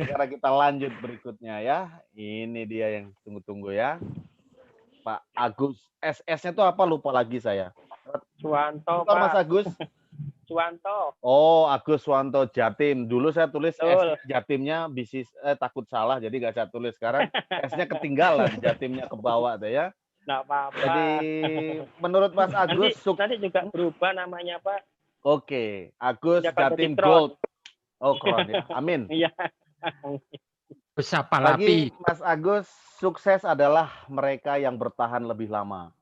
Sekarang kita lanjut berikutnya ya. Ini dia yang tunggu-tunggu ya. Pak Agus. SS-nya itu apa? Lupa lagi saya. Suwanto, Betul, Mas Pak. Agus? Suwanto. Oh, Agus Suwanto Jatim. Dulu saya tulis S Betul. Jatimnya bisnis takut salah, jadi nggak saya tulis. Sekarang S-nya ketinggalan, Jatimnya ke bawah deh ya. Nggak apa-apa. Jadi menurut Mas Agus, nanti juga berubah namanya, Pak. Oke, Agus Ya, kalau Jatim jadi Tron. Gold. Oh, keren ya. Amin. Iya. Bagi Mas Agus, sukses adalah mereka yang bertahan lebih lama.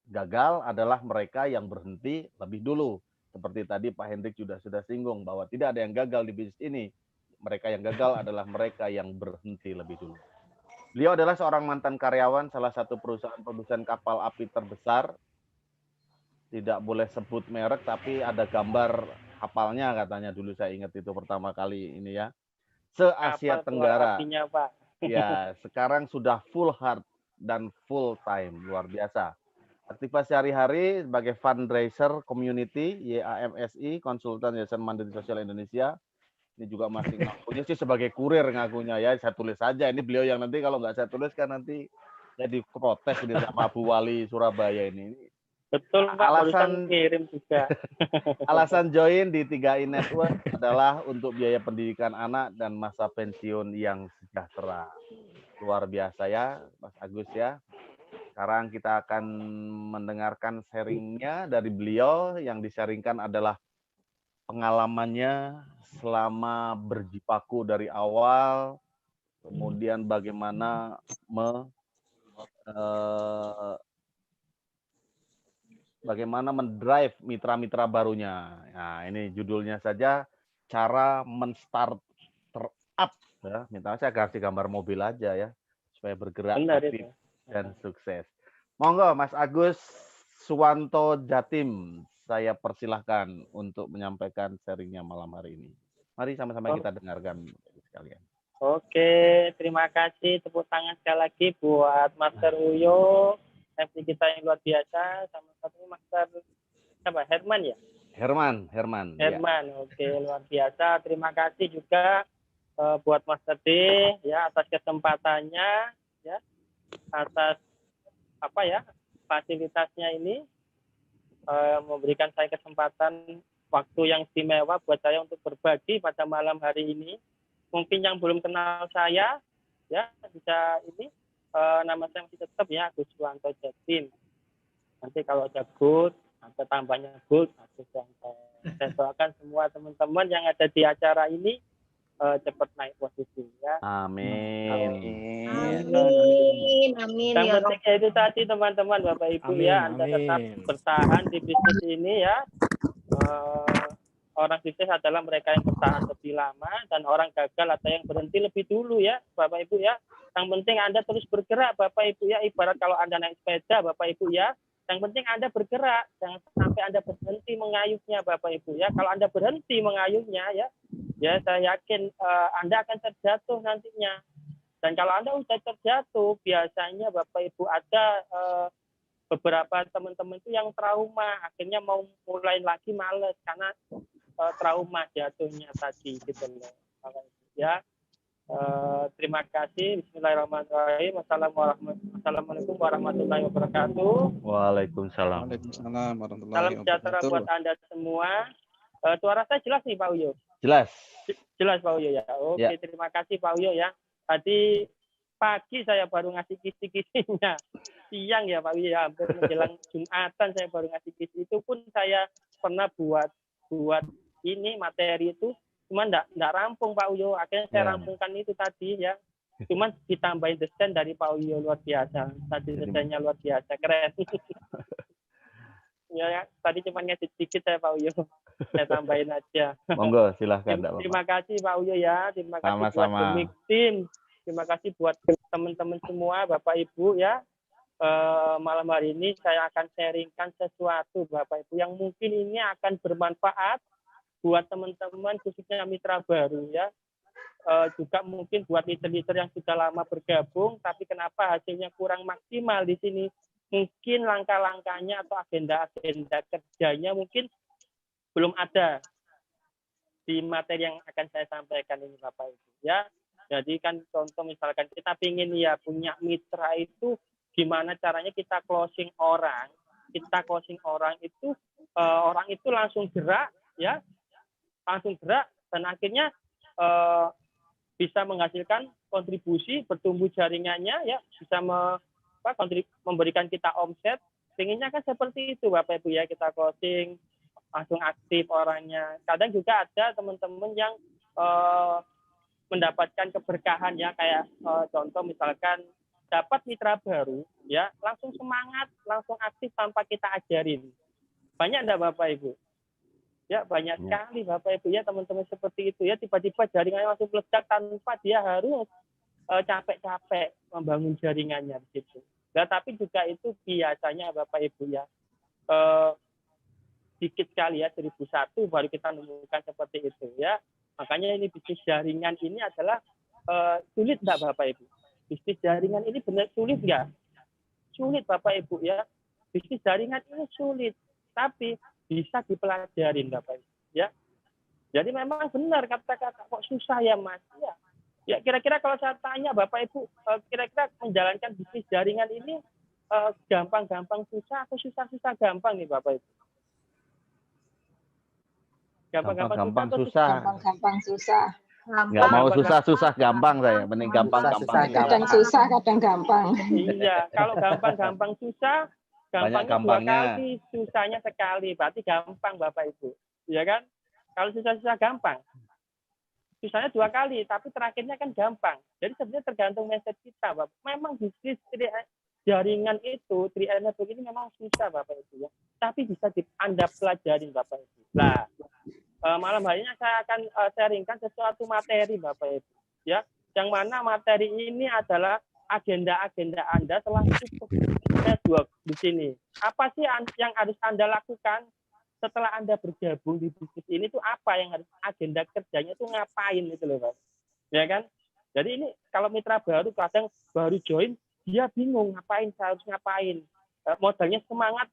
Gagal adalah mereka yang berhenti lebih dulu. Seperti tadi Pak Hendrik sudah singgung bahwa tidak ada yang gagal di bisnis ini. Mereka yang gagal adalah mereka yang berhenti lebih dulu. Beliau adalah seorang mantan karyawan salah satu perusahaan produsen kapal api terbesar. Tidak boleh sebut merek, tapi ada gambar kapalnya katanya dulu, saya ingat itu pertama kali ini ya. Se-Asia Tenggara. Apinya, Pak. Ya, sekarang sudah full heart dan full time, luar biasa. Aktivitas sehari-hari sebagai fundraiser community YAMSI, konsultan Yayasan Mandiri Sosial Indonesia. Ini juga masih ngakunya sih sebagai kurir ngakunya ya. Saya tulis saja. Ini beliau yang nanti kalau nggak saya tulis kan nanti jadi protes ini sama Bu Wali Surabaya ini. Betul, Pak. Alasan kirim juga. Alasan join di 3i Network adalah untuk biaya pendidikan anak dan masa pensiun yang sejahtera. Luar biasa ya, Mas Agus ya. Sekarang kita akan mendengarkan sharingnya dari beliau. Yang disaringkan adalah pengalamannya selama berjibaku dari awal, kemudian bagaimana mendrive mitra-mitra barunya. Nah, ini judulnya saja, cara men-start up. Ya. Minta saya kasih gambar mobil aja ya, supaya bergerak aktif dan sukses. Monggo Mas Agus Suwanto Jatim, saya persilahkan untuk menyampaikan sharingnya malam hari ini. Mari sama-sama kita dengarkan sekalian. Oke, terima kasih. Tepuk tangan sekali lagi buat Master Uyo, MC kita yang luar biasa. Sama satu Master apa? Herman ya? Herman. Ya. Oke, luar biasa. Terima kasih juga buat Master D ya atas kesempatannya ya, atas apa ya fasilitasnya ini, memberikan saya kesempatan waktu yang istimewa buat saya untuk berbagi pada malam hari ini. Mungkin yang belum kenal saya ya bisa ini, nama saya masih tetap ya Agus Suwanto Jatim. Nanti kalau ada good atau tambahnya good Agus Suwanto. Saya doakan semua teman-teman yang ada di acara ini cepat naik posisi ya. Amin. Yang penting ya itu tadi teman-teman Bapak Ibu ya, Anda tetap bertahan di bisnis ini ya. Orang sukses adalah mereka yang bertahan lebih lama, dan orang gagal atau yang berhenti lebih dulu ya Bapak Ibu ya. Yang penting Anda terus bergerak Bapak Ibu ya, ibarat kalau Anda naik sepeda Bapak Ibu ya, yang penting Anda bergerak, jangan sampai Anda berhenti mengayuhnya Bapak Ibu ya. Kalau Anda berhenti mengayuhnya ya saya yakin Anda akan terjatuh nantinya. Dan kalau Anda sudah terjatuh, biasanya Bapak Ibu ada beberapa teman-teman itu yang trauma, akhirnya mau mulai lagi males karena trauma jatuhnya tadi gitu loh. Ya, terima kasih. Bismillahirrahmanirrahim. Assalamualaikum warahmatullahi wabarakatuh. Waalaikumsalam. Salam sejahtera buat Anda semua. Suara saya jelas nih Pak Uyo? Jelas Pak Uyo ya. Oke, ya. Terima kasih Pak Uyo ya. Tadi pagi saya baru ngasih kisi-kisinya. Siang ya Pak Uyo ya, hampir menjelang Jumatan saya baru ngasih kisi. Itu pun saya pernah buat ini materi itu, cuman enggak rampung Pak Uyo. Akhirnya saya rampungkan itu tadi ya. Cuman ditambahin desain dari Pak Uyo, luar biasa. Tadi desainnya luar biasa, keren. Ya, tadi cuma ngasih sedikit saya Pak Uyo. Saya tambahin aja. Monggo, silahkan. Terima kasih Pak Uyo ya. Terima kasih buat Gemik Tim. Terima kasih buat teman-teman semua, Bapak Ibu ya. Malam hari ini saya akan sharingkan sesuatu Bapak Ibu yang mungkin ini akan bermanfaat buat teman-teman khususnya mitra baru ya. Juga mungkin buat leader-leader yang sudah lama bergabung tapi kenapa hasilnya kurang maksimal di sini. Mungkin langkah-langkahnya atau agenda-agenda kerjanya mungkin belum ada di materi yang akan saya sampaikan ini Bapak Ibu ya. Jadi kan contoh misalkan kita pingin ya punya mitra itu gimana caranya kita closing orang itu orang itu langsung gerak ya, langsung gerak dan akhirnya bisa menghasilkan kontribusi, bertumbuh jaringannya ya, bisa memberikan kita omset. Pinginnya kan seperti itu Bapak Ibu ya, kita closing langsung aktif orangnya. Kadang juga ada teman-teman yang mendapatkan keberkahan ya, kayak contoh misalkan dapat mitra baru ya, langsung semangat, langsung aktif tanpa kita ajarin. Banyak enggak Bapak Ibu? Ya banyak sekali Bapak Ibu ya, teman-teman seperti itu ya, tiba-tiba jaringannya langsung meledak tanpa dia harus capek-capek membangun jaringannya begitu. Nah, tapi juga itu biasanya Bapak Ibu ya, sedikit sekali ya, 1001 baru kita menemukan seperti itu ya. Makanya ini bisnis jaringan ini adalah sulit enggak Bapak Ibu? Bisnis jaringan ini benar sulit enggak? Sulit Bapak Ibu ya. Bisnis jaringan ini sulit, tapi bisa dipelajarin Bapak Ibu ya. Jadi memang benar kata-kata kok susah ya Mas ya. Ya kira-kira kalau saya tanya Bapak Ibu, kira-kira menjalankan bisnis jaringan ini gampang-gampang susah atau susah-susah gampang nih Bapak Ibu? Gampang-gampang susah. Gampang-gampang susah. Nggak mau susah-susah gampang saya, mending gampang-gampang. Kadang susah, kadang gampang. Iya, kalau gampang-gampang susah, gampangnya 2 kali, susahnya sekali, berarti gampang Bapak Ibu, ya kan? Kalau susah-susah gampang, susahnya 2 kali, tapi terakhirnya kan gampang. Jadi sebenarnya tergantung mindset kita, Bapak. Memang bisnis jaringan itu, 3R Network ini memang susah Bapak Ibu ya, tapi bisa Anda pelajarin Bapak Ibu. Nah, malam hari ini saya akan sharingkan sesuatu materi Bapak Ibu ya, yang mana materi ini adalah agenda-agenda Anda setelah network di sini. Apa sih yang harus Anda lakukan setelah Anda bergabung di bisnis ini, tuh apa yang harus agenda kerjanya itu ngapain gitu loh Pak. Ya kan? Jadi ini kalau mitra baru kadang baru join dia bingung ngapain, saya harus ngapain. Modalnya semangat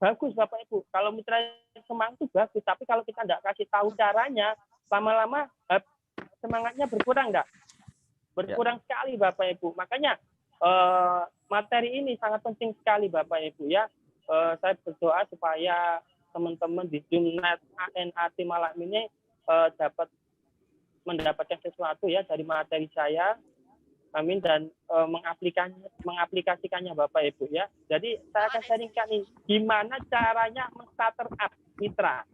bagus Bapak Ibu. Kalau mitra semangat itu bagus, tapi kalau kita tidak kasih tahu caranya, lama-lama semangatnya berkurang enggak? Berkurang sekali Bapak Ibu. Makanya materi ini sangat penting sekali Bapak Ibu ya. Saya berdoa supaya teman-teman di Zoomnet ANAT malam ini dapat mendapatkan sesuatu ya dari materi saya. Amin, dan mengaplikasikannya Bapak Ibu ya. Jadi saya akan sharingkan nih gimana caranya men-starter up mitra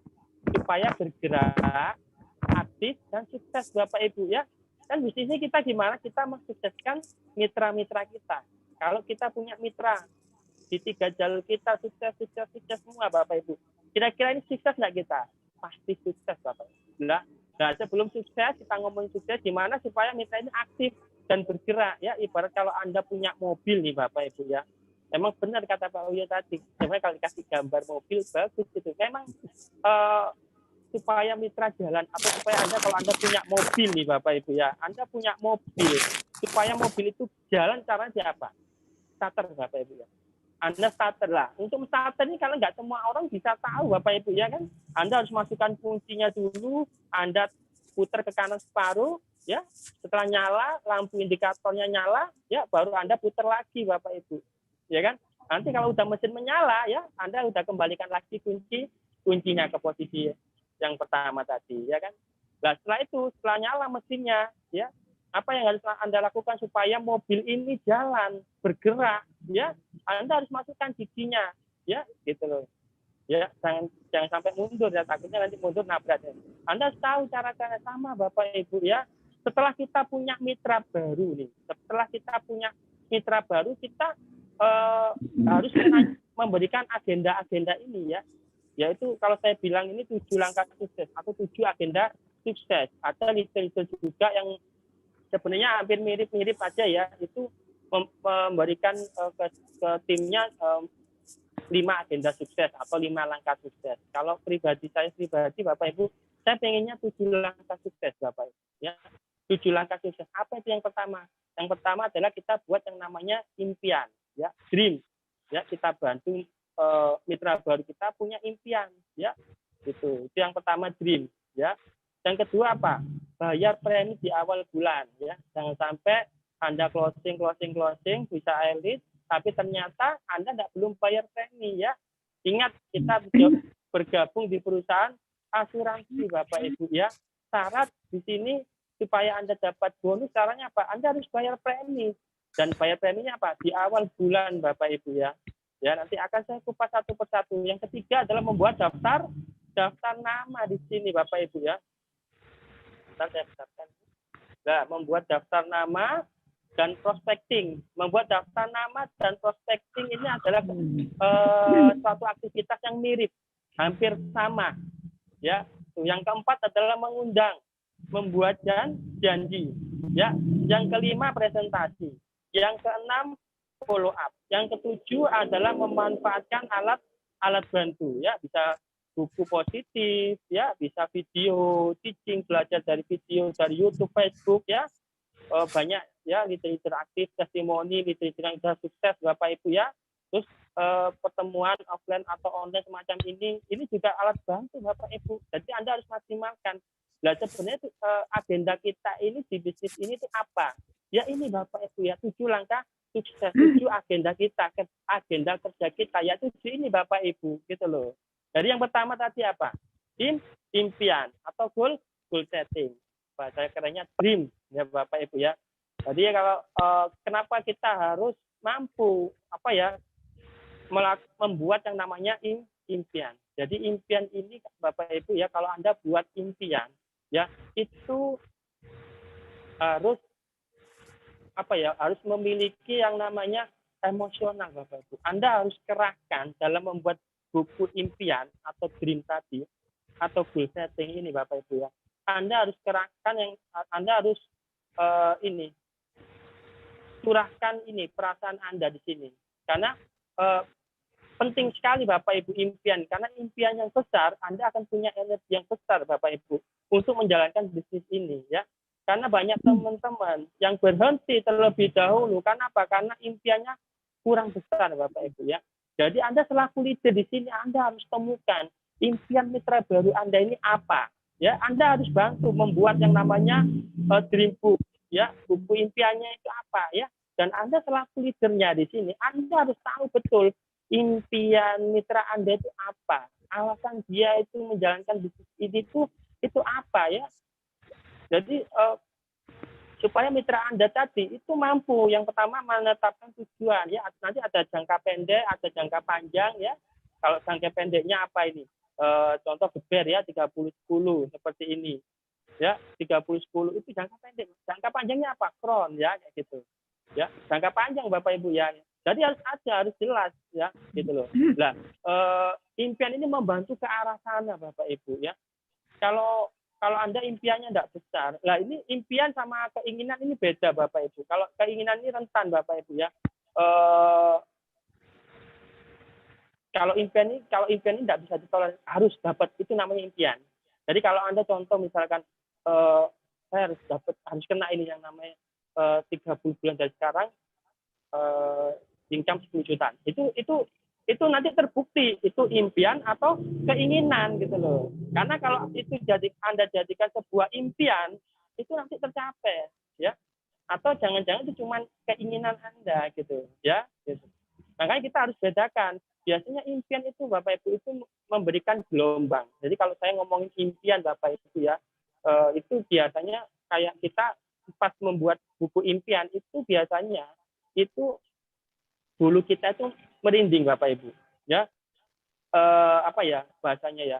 supaya bergerak, aktif dan sukses Bapak Ibu ya. Dan bisnisnya kita gimana kita mensukseskan mitra-mitra kita. Kalau kita punya mitra di 3 jalur kita sukses semua Bapak Ibu. Kira-kira ini sukses nggak kita? Pasti sukses Bapak Ibu. Nah, sebelum sukses kita ngomong sukses gimana supaya mitra ini aktif dan bergerak ya. Ibarat kalau Anda punya mobil nih Bapak Ibu ya, memang benar kata Pak Uyo tadi, sebenarnya kalau dikasih gambar mobil bagus gitu, memang supaya mitra jalan, atau supaya Anda kalau Anda punya mobil nih Bapak Ibu ya, Anda punya mobil, supaya mobil itu jalan caranya apa? Starter Bapak Ibu ya. Anda starter lah. Untuk starter ini kalau nggak semua orang bisa tahu Bapak Ibu ya kan, Anda harus masukkan kuncinya dulu, Anda putar ke kanan separuh, ya, setelah nyala, lampu indikatornya nyala, ya, baru Anda putar lagi Bapak Ibu, ya kan? Nanti kalau udah mesin menyala, ya, Anda udah kembalikan lagi kuncinya ke posisi yang pertama tadi, ya kan? Nah, setelah itu, setelah nyala mesinnya, ya, apa yang harus Anda lakukan supaya mobil ini jalan, bergerak, ya, Anda harus masukkan giginya, ya, gitu loh. Ya, jangan sampai mundur ya, takutnya nanti mundur nabrak. Anda harus tahu cara-cara sama Bapak Ibu ya. Setelah kita punya mitra baru nih, kita harus memberikan agenda-agenda ini ya. Yaitu kalau saya bilang ini 7 langkah sukses atau 7 agenda sukses. Ada literatur juga yang sebenarnya hampir mirip-mirip aja ya. Itu memberikan ke timnya 5 agenda sukses atau 5 langkah sukses. Kalau saya pribadi Bapak Ibu, saya pengennya 7 langkah sukses Bapak Ibu. Ya, 7 langkah sukses. Apa itu yang pertama? Yang pertama adalah kita buat yang namanya impian, ya, dream. Ya, kita bantu mitra baru kita punya impian, ya. Itu yang pertama dream, ya. Yang kedua apa? Bayar premi di awal bulan ya. Jangan sampai Anda closing bisa elit, tapi ternyata Anda belum bayar premi ya. Ingat kita bergabung di perusahaan asuransi Bapak Ibu ya. Syarat di sini supaya Anda dapat bonus caranya apa? Anda harus bayar premi. Dan bayar preminya apa? Di awal bulan Bapak Ibu ya. Ya, nanti akan saya kupas satu persatu. Yang ketiga adalah membuat daftar nama di sini Bapak Ibu ya. Ntar saya besarkan. Nah, membuat daftar nama dan prospecting. Membuat daftar nama dan prospecting ini adalah suatu aktivitas yang mirip, hampir sama. Ya, yang keempat adalah mengundang, membuat janji. Ya, yang kelima presentasi. Yang keenam follow up. Yang ketujuh adalah memanfaatkan alat bantu. Ya, bisa buku positif, ya, bisa video teaching, belajar dari video dari YouTube, Facebook, ya, banyak ya literatur aktif, testimoni, literatur yang sudah sukses Bapak Ibu ya. Terus pertemuan offline atau online semacam ini juga alat bantu Bapak Ibu. Jadi Anda harus maksimalkan. Belajar sebenarnya agenda kita ini di bisnis ini itu apa? Ya ini Bapak Ibu ya, 7 langkah sukses, 7 agenda kita, agenda kerja kita ya 7 ini Bapak Ibu gitu loh. Jadi yang pertama tadi apa? Impian atau goal setting. Bahasa kerennya dream ya Bapak Ibu ya. Jadi kalau kenapa kita harus mampu membuat yang namanya impian. Jadi impian ini Bapak Ibu ya, kalau Anda buat impian ya itu harus harus memiliki yang namanya emosional Bapak Ibu. Anda harus kerahkan dalam membuat buku impian atau dream tadi atau goal setting ini Bapak Ibu ya. Anda harus kerahkan Anda harus curahkan perasaan Anda di sini. Karena penting sekali Bapak Ibu impian, karena impian yang besar Anda akan punya energi yang besar Bapak Ibu untuk menjalankan bisnis ini ya. Karena banyak teman-teman yang berhenti terlebih dahulu. Karena apa? Karena impiannya kurang besar Bapak Ibu ya. Jadi Anda selaku leader di sini Anda harus temukan impian mitra baru Anda ini apa. Ya, Anda harus bantu membuat yang namanya dream book ya, buku impiannya itu apa ya. Dan Anda selaku leadernya di sini Anda harus tahu betul impian mitra Anda itu apa. Alasan dia itu menjalankan bisnis ini itu apa ya. Jadi supaya mitra Anda tadi itu mampu yang pertama menetapkan tujuan ya, nanti ada jangka pendek, ada jangka panjang ya. Kalau jangka pendeknya apa ini? Contoh geber ya 30-10 seperti ini. Ya, 30-10 itu jangka pendek. Jangka panjangnya apa? Kron ya kayak gitu. Ya, jangka panjang Bapak Ibu ya. Jadi harus jelas ya gitu loh. Nah, impian ini membantu ke arah sana Bapak Ibu ya. Kalau Anda impiannya tidak besar, lah ini impian sama keinginan ini beda Bapak Ibu. Kalau keinginan ini rentan Bapak Ibu ya. Kalau impian ini tidak bisa ditolak, harus dapat, itu namanya impian. Jadi kalau Anda contoh misalkan saya harus kena ini yang namanya 30 bulan dari sekarang income 10 juta. Itu nanti terbukti itu impian atau keinginan gitu loh. Karena kalau itu Anda jadikan sebuah impian, itu nanti tercapai ya. Atau jangan-jangan itu cuma keinginan Anda gitu ya. Gitu. Makanya kita harus bedakan. Biasanya impian itu Bapak Ibu itu memberikan gelombang. Jadi kalau saya ngomongin impian Bapak Ibu ya, itu biasanya kayak kita pas membuat buku impian itu biasanya itu bulu kita itu merinding Bapak Ibu ya, bahasanya ya,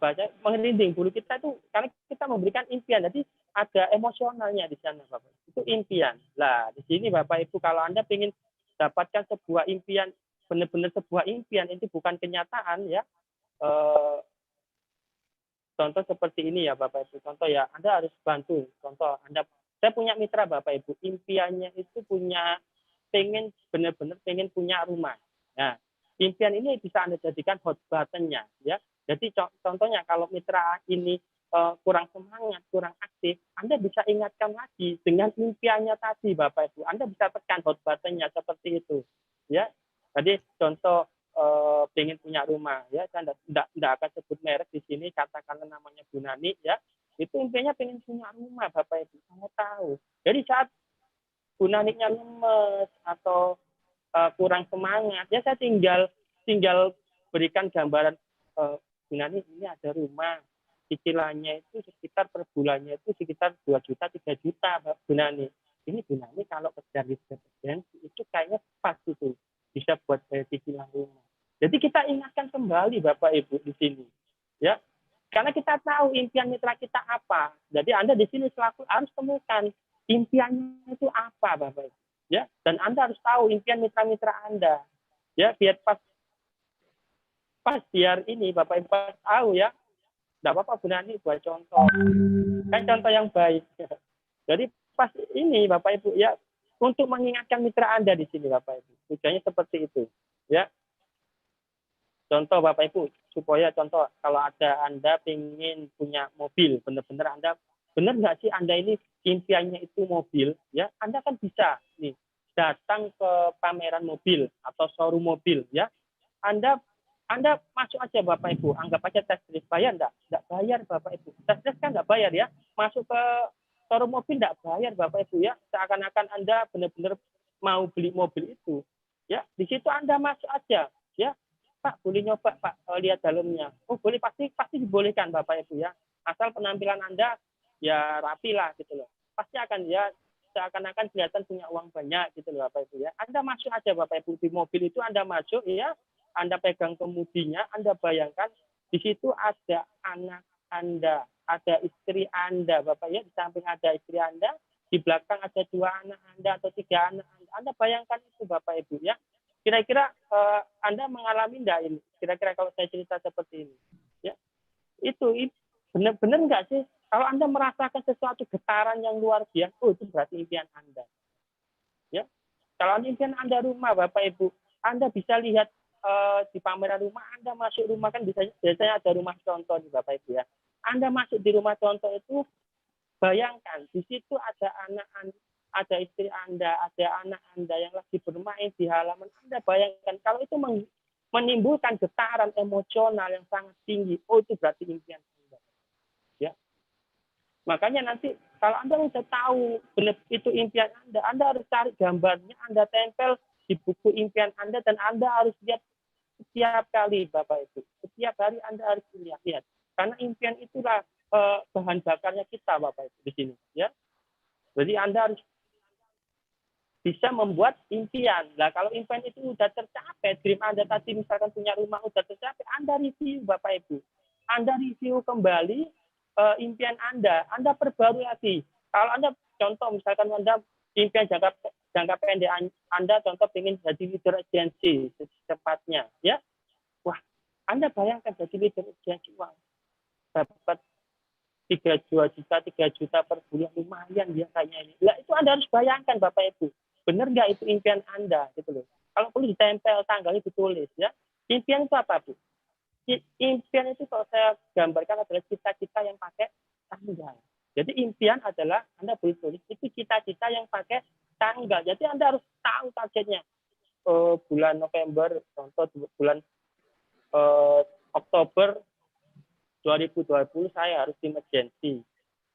bahasa merinding bulu kita itu karena kita memberikan impian, jadi ada emosionalnya di sana Bapak, itu impian. Lah di sini Bapak Ibu kalau Anda ingin dapatkan sebuah impian, benar-benar sebuah impian, itu bukan kenyataan ya, contoh seperti ini ya Bapak Ibu, contoh ya Anda harus bantu, contoh saya punya mitra Bapak Ibu, impiannya itu benar-benar pengen punya rumah. Nah, impian ini bisa Anda jadikan hot button-nya ya. Jadi contohnya kalau mitra ini kurang semangat, kurang aktif, Anda bisa ingatkan lagi dengan impiannya tadi Bapak Ibu. Anda bisa tekan hot button-nya seperti itu. Ya. Jadi contoh pengen punya rumah ya, saya enggak akan sebut merek di sini, katakanlah namanya Bu Nani ya, itu impiannya pengen punya rumah Bapak Ibu, saya tahu. Jadi saat Bu Naninya lemes atau kurang semangat ya, saya tinggal berikan gambaran, Bu Nani ini ada rumah, cicilannya itu sekitar per bulannya itu sekitar 2 juta 3 juta Bu Nani. Ini Bu Nani kalau kerja di presidensi itu kayaknya pas itu bisa buat bayar cicilan rumah. Jadi kita ingatkan kembali Bapak Ibu di sini, ya, karena kita tahu impian mitra kita apa. Jadi Anda di sini selaku harus temukan impiannya itu apa Bapak Ibu, ya, dan Anda harus tahu impian mitra-mitra Anda, ya, biar pas biar ini Bapak Ibu pas tahu ya. Tidak apa-apa Bu Nani buat contoh, kan contoh yang baik. Jadi pas ini Bapak Ibu ya, untuk mengingatkan mitra Anda di sini Bapak Ibu, tujuannya seperti itu, ya. Contoh Bapak Ibu, supaya contoh kalau ada Anda ingin punya mobil, benar-benar Anda, benar nggak sih Anda ini impiannya itu mobil, ya, Anda kan bisa nih datang ke pameran mobil atau showroom mobil, ya, Anda masuk aja Bapak Ibu, anggap aja tes drive, bayar enggak bayar Bapak Ibu, tes drive kan enggak bayar ya, masuk ke showroom mobil enggak bayar Bapak Ibu ya, seakan-akan Anda benar-benar mau beli mobil itu, ya, di situ Anda masuk aja, ya, Pak boleh nyoba Pak, lihat dalamnya, oh boleh, pasti dibolehkan Bapak Ibu ya, asal penampilan Anda ya rapi lah gitu loh, pasti akan ya seakan-akan kelihatan punya uang banyak gitu loh Bapak Ibu ya. Anda masuk aja Bapak Ibu di mobil itu, Anda masuk ya, Anda pegang kemudinya, Anda bayangkan di situ ada anak Anda, ada istri Anda Bapak ya, di samping ada istri Anda, di belakang ada 2 anak Anda atau 3 anak Anda. Anda bayangkan itu Bapak Ibu ya. Kira-kira Anda mengalami enggak ini? Kira-kira kalau saya cerita seperti ini, ya, itu benar-benar enggak sih? Kalau Anda merasakan sesuatu getaran yang luar biasa, oh itu berarti impian Anda. Ya, kalau impian Anda rumah Bapak Ibu, Anda bisa lihat di pameran rumah, Anda masuk rumah kan biasanya ada rumah contoh nih Bapak Ibu ya. Anda masuk di rumah contoh itu, bayangkan di situ ada ada istri Anda, ada anak Anda yang lagi bermain di halaman Anda. Bayangkan kalau itu menimbulkan getaran emosional yang sangat tinggi, oh itu berarti impian Anda. Ya. Makanya nanti kalau Anda sudah tahu benar itu impian Anda harus cari gambarnya, Anda tempel di buku impian Anda, dan Anda harus lihat setiap kali Bapak Ibu. Setiap hari Anda harus lihat. Karena impian itulah bahan bakarnya kita Bapak Ibu di sini, ya. Jadi Anda harus bisa membuat impian. Nah, kalau impian itu sudah tercapai, dream Anda tadi misalkan punya rumah sudah tercapai, Anda review Bapak Ibu. Anda review kembali impian Anda perbarui lagi. Kalau Anda contoh misalkan Anda impian jangka pendek Anda contoh ingin jadi leader agensi secepatnya, ya. Wah, Anda bayangkan jadi leader agensi, uang dapat 3 juta per bulan, lumayan ya kayaknya ini. Nah, itu Anda harus bayangkan Bapak Ibu. Benar nggak itu impian Anda gitu loh. Kalau perlu ditempel tanggalnya ditulis ya. Impian itu apa Bu? Impian itu kalau saya gambarkan adalah cita-cita yang pakai tanggal. Jadi impian adalah Anda boleh tulis itu cita-cita yang pakai tanggal. Jadi Anda harus tahu targetnya. Bulan November, contoh bulan Oktober 2020 saya harus emergency.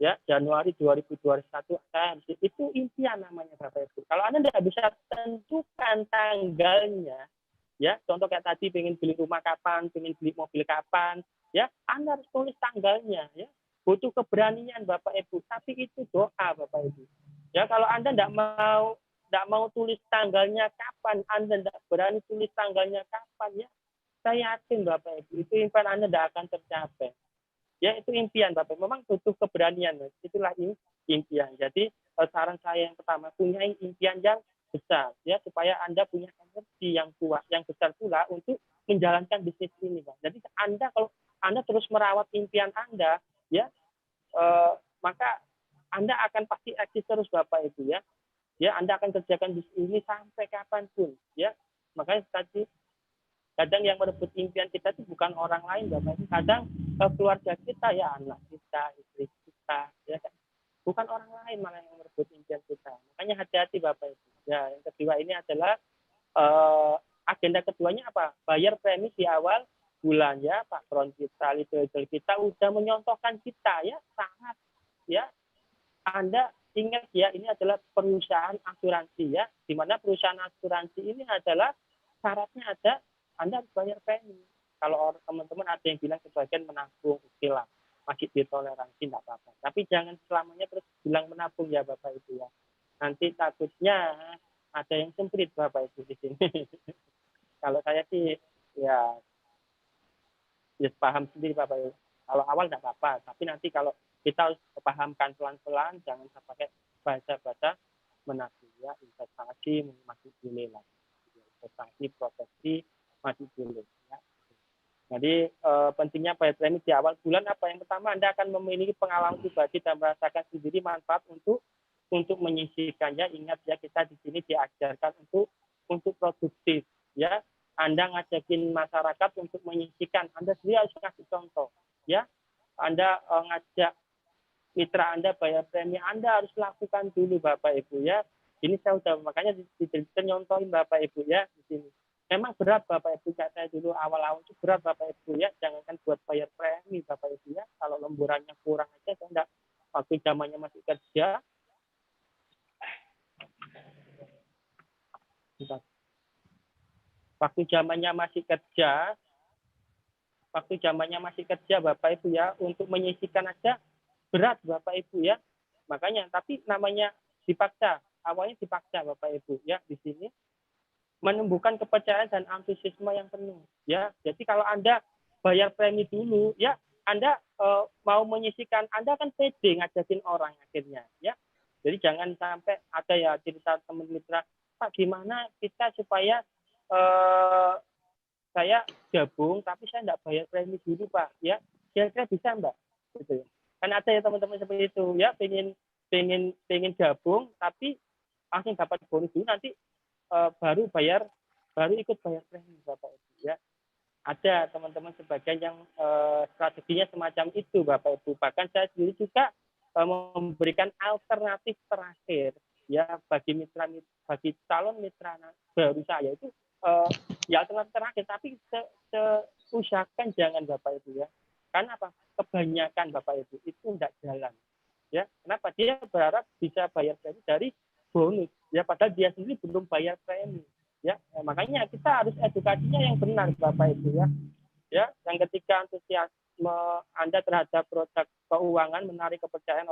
Ya, Januari 2021 saya harus, itu impian namanya Bapak Ibu. Kalau Anda tidak bisa tentukan tanggalnya, ya, contoh kayak tadi pengen beli rumah kapan, pengen beli mobil kapan, ya, Anda harus tulis tanggalnya, ya. Butuh keberanian Bapak Ibu, tapi itu doa Bapak Ibu. Ya, kalau Anda tidak mau tulis tanggalnya kapan, Anda tidak berani tulis tanggalnya kapan, ya, saya yakin Bapak Ibu, itu impian Anda tidak akan tercapai. Ya, itu impian Bapak. Memang butuh keberanian. Itulah impian. Jadi saran saya yang pertama, punya impian yang besar, ya, supaya Anda punya energi yang kuat, yang besar pula untuk menjalankan bisnis ini, Bang. Jadi kalau Anda terus merawat impian Anda, ya, maka Anda akan pasti eksis terus Bapak Ibu, ya. Ya, Anda akan kerjakan bisnis ini sampai kapanpun, ya. Makanya tadi kadang yang merebut impian kita itu bukan orang lain Bapak Ibu. Kadang keluarga kita, ya, anak kita, istri kita, ya kan. Bukan orang lain malah yang merebut impian kita. Makanya hati-hati Bapak Ibu. Ya, yang kedua ini adalah ada agenda keduanya apa? Bayar premi di awal bulan ya, patron kita, leader kita udah menyontohkan kita ya, sangat ya. Anda ingat ya, ini adalah perusahaan asuransi ya, di mana perusahaan asuransi ini adalah syaratnya ada Anda harus bayar premi. Kalau teman-teman ada yang bilang sebagian menabung, oke lah, masih ditoleransi, tidak apa-apa. Tapi jangan selamanya terus bilang menabung ya Bapak Ibu ya. Nanti takutnya ada yang semprit Bapak Ibu di sini. Kalau saya sih ya paham sendiri Bapak Ibu. Kalau awal tidak apa-apa, tapi nanti kalau kita harus pahamkan pelan-pelan, jangan pakai bahasa-bahasa menabung ya, investasi masih boleh lah, investasi proteksi masih boleh ya. Jadi pentingnya bayar premi di awal bulan apa? Yang pertama, Anda akan memiliki pengalaman pribadi dan merasakan sendiri manfaat untuk menyisihkannya. Ingat ya, kita di sini diajarkan untuk produktif ya. Anda ngajakin masyarakat untuk menyisihkan, Anda sendiri harus kasih contoh ya. Anda ngajak mitra Anda bayar premi, Anda harus lakukan dulu Bapak Ibu ya. Ini saya udah makanya nyontohin Bapak Ibu ya di sini. Memang berat Bapak Ibu, kayak saya dulu awal-awal itu berat Bapak Ibu ya, jangankan buat bayar premi Bapak Ibu ya. Kalau lemburannya kurang aja saya enggak, waktu zamannya masih kerja. Waktu zamannya masih kerja Bapak Ibu ya, untuk menyisihkan aja berat Bapak Ibu ya. Makanya tapi namanya dipaksa, awalnya dipaksa Bapak Ibu ya di sini. Menumbuhkan kepercayaan dan antusiasme yang penuh ya. Jadi kalau Anda bayar premi dulu ya, Anda mau menyisihkan, Anda kan pede ngajakin orang akhirnya ya. Jadi jangan sampai ada ya cerita teman mitra, Pak gimana kita supaya saya gabung tapi saya enggak bayar premi dulu Pak ya. Kira-kira bisa Mbak? Gitu ya. Kan ada ya teman-teman seperti itu ya, pengen gabung tapi langsung dapat bonus dulu, nanti baru ikut bayar premi Bapak Ibu ya. Ada teman-teman sebagian yang strateginya semacam itu Bapak Ibu. Bahkan saya sendiri juga memberikan alternatif terakhir ya bagi calon mitra baru saya itu ya alternatif terakhir, tapi usahakan jangan Bapak Ibu ya. Karena apa? Kebanyakan Bapak Ibu itu tidak jalan ya. Kenapa? Dia berharap bisa bayar premi dari bonus ya, padahal dia sendiri belum bayar premi ya. Makanya kita harus edukasinya yang benar Bapak Ibu ya. Yang ketika antusiasme Anda terhadap produk keuangan menarik kepercayaan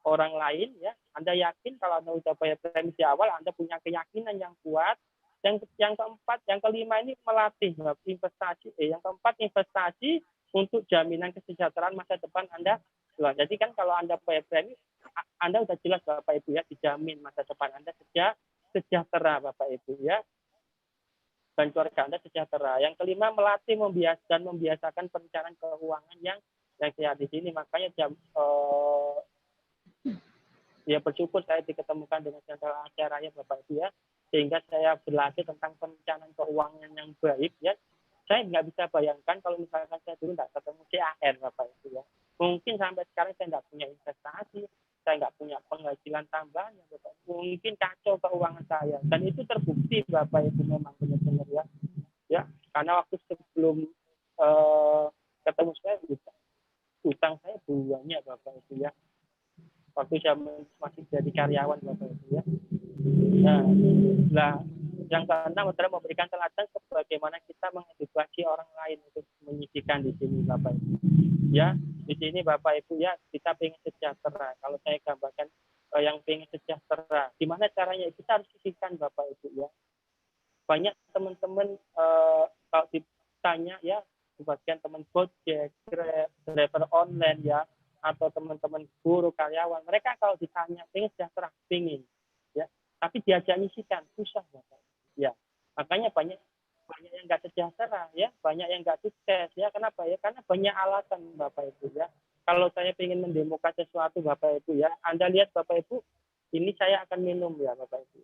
orang lain ya, Anda yakin kalau Anda sudah bayar premi di awal, Anda punya keyakinan yang kuat. Yang kelima ini melatih investasi. Yang keempat, investasi untuk jaminan kesejahteraan masa depan Anda. Jadi kan kalau Anda bayar premi, Anda sudah jelas Bapak Ibu ya, dijamin masa depan Anda sejahtera Bapak Ibu ya, dan keluarga Anda sejahtera. Yang kelima, melatih membiasakan perencanaan keuangan yang sehat di sini. Makanya ya bersyukur saya diketemukan dengan channel acaranya Bapak Ibu ya, sehingga saya belajar tentang perencanaan keuangan yang baik ya. Saya nggak bisa bayangkan kalau misalkan saya dulu nggak ketemu CAR Bapak Ibu ya. Mungkin sampai sekarang saya nggak punya investasi, saya nggak punya penghasilan tambahan ya Bapak. Mungkin kacau keuangan saya, dan itu terbukti Bapak Ibu memang benar-benar ya. Karena waktu sebelum ketemu saya, utang saya banyak Bapak Ibu ya. Waktu saya masih jadi karyawan Bapak Ibu ya. Nah, yang keenam adalah memberikan teladan sebagaimana kita mengedukasi orang lain untuk menyisihkan di sini Bapak Ibu. Ya, di sini Bapak Ibu ya, kita pengen sejahtera. Kalau saya gambarkan yang pengen sejahtera, gimana caranya? Kita harus sisihkan Bapak Ibu ya. Banyak teman-teman kalau ditanya ya, sebagian teman Gojek, driver online ya, atau teman-teman guru karyawan, mereka kalau ditanya pengen sejahtera, pengen ya, tapi diajak nyisihkan susah Bapak ya. Makanya banyak yang nggak sejahtera ya, banyak yang nggak sukses ya. Kenapa ya? Karena banyak alasan Bapak Ibu ya. Kalau saya ingin mendemokan sesuatu Bapak Ibu ya, Anda lihat Bapak Ibu, ini saya akan minum ya Bapak Ibu.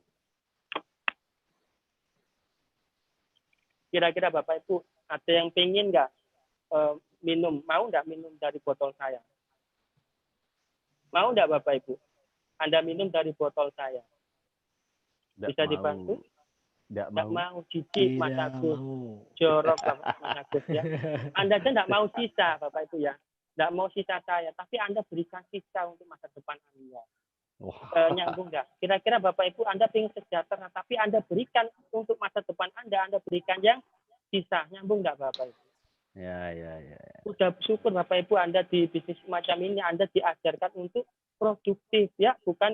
Kira-kira Bapak Ibu ada yang pengen nggak minum? Mau nggak minum dari botol saya? Mau nggak Bapak Ibu? Anda minum dari botol saya? Bisa dibantu? Tidak Nggak mau. mau, jijik Mas Tidak Agus, mau. jorok Mas Agus ya. Anda aja nggak mau sisa Bapak Ibu ya. Nggak mau sisa saya, tapi Anda berikan sisa untuk masa depan Anda. Wah. Nyambung nggak? Kira-kira Bapak Ibu Anda ingin sejahtera, tapi Anda berikan untuk masa depan Anda berikan yang sisa. Nyambung nggak Bapak Ibu? Ya. Udah bersyukur Bapak Ibu Anda di bisnis semacam ini Anda diajarkan untuk produktif ya, bukan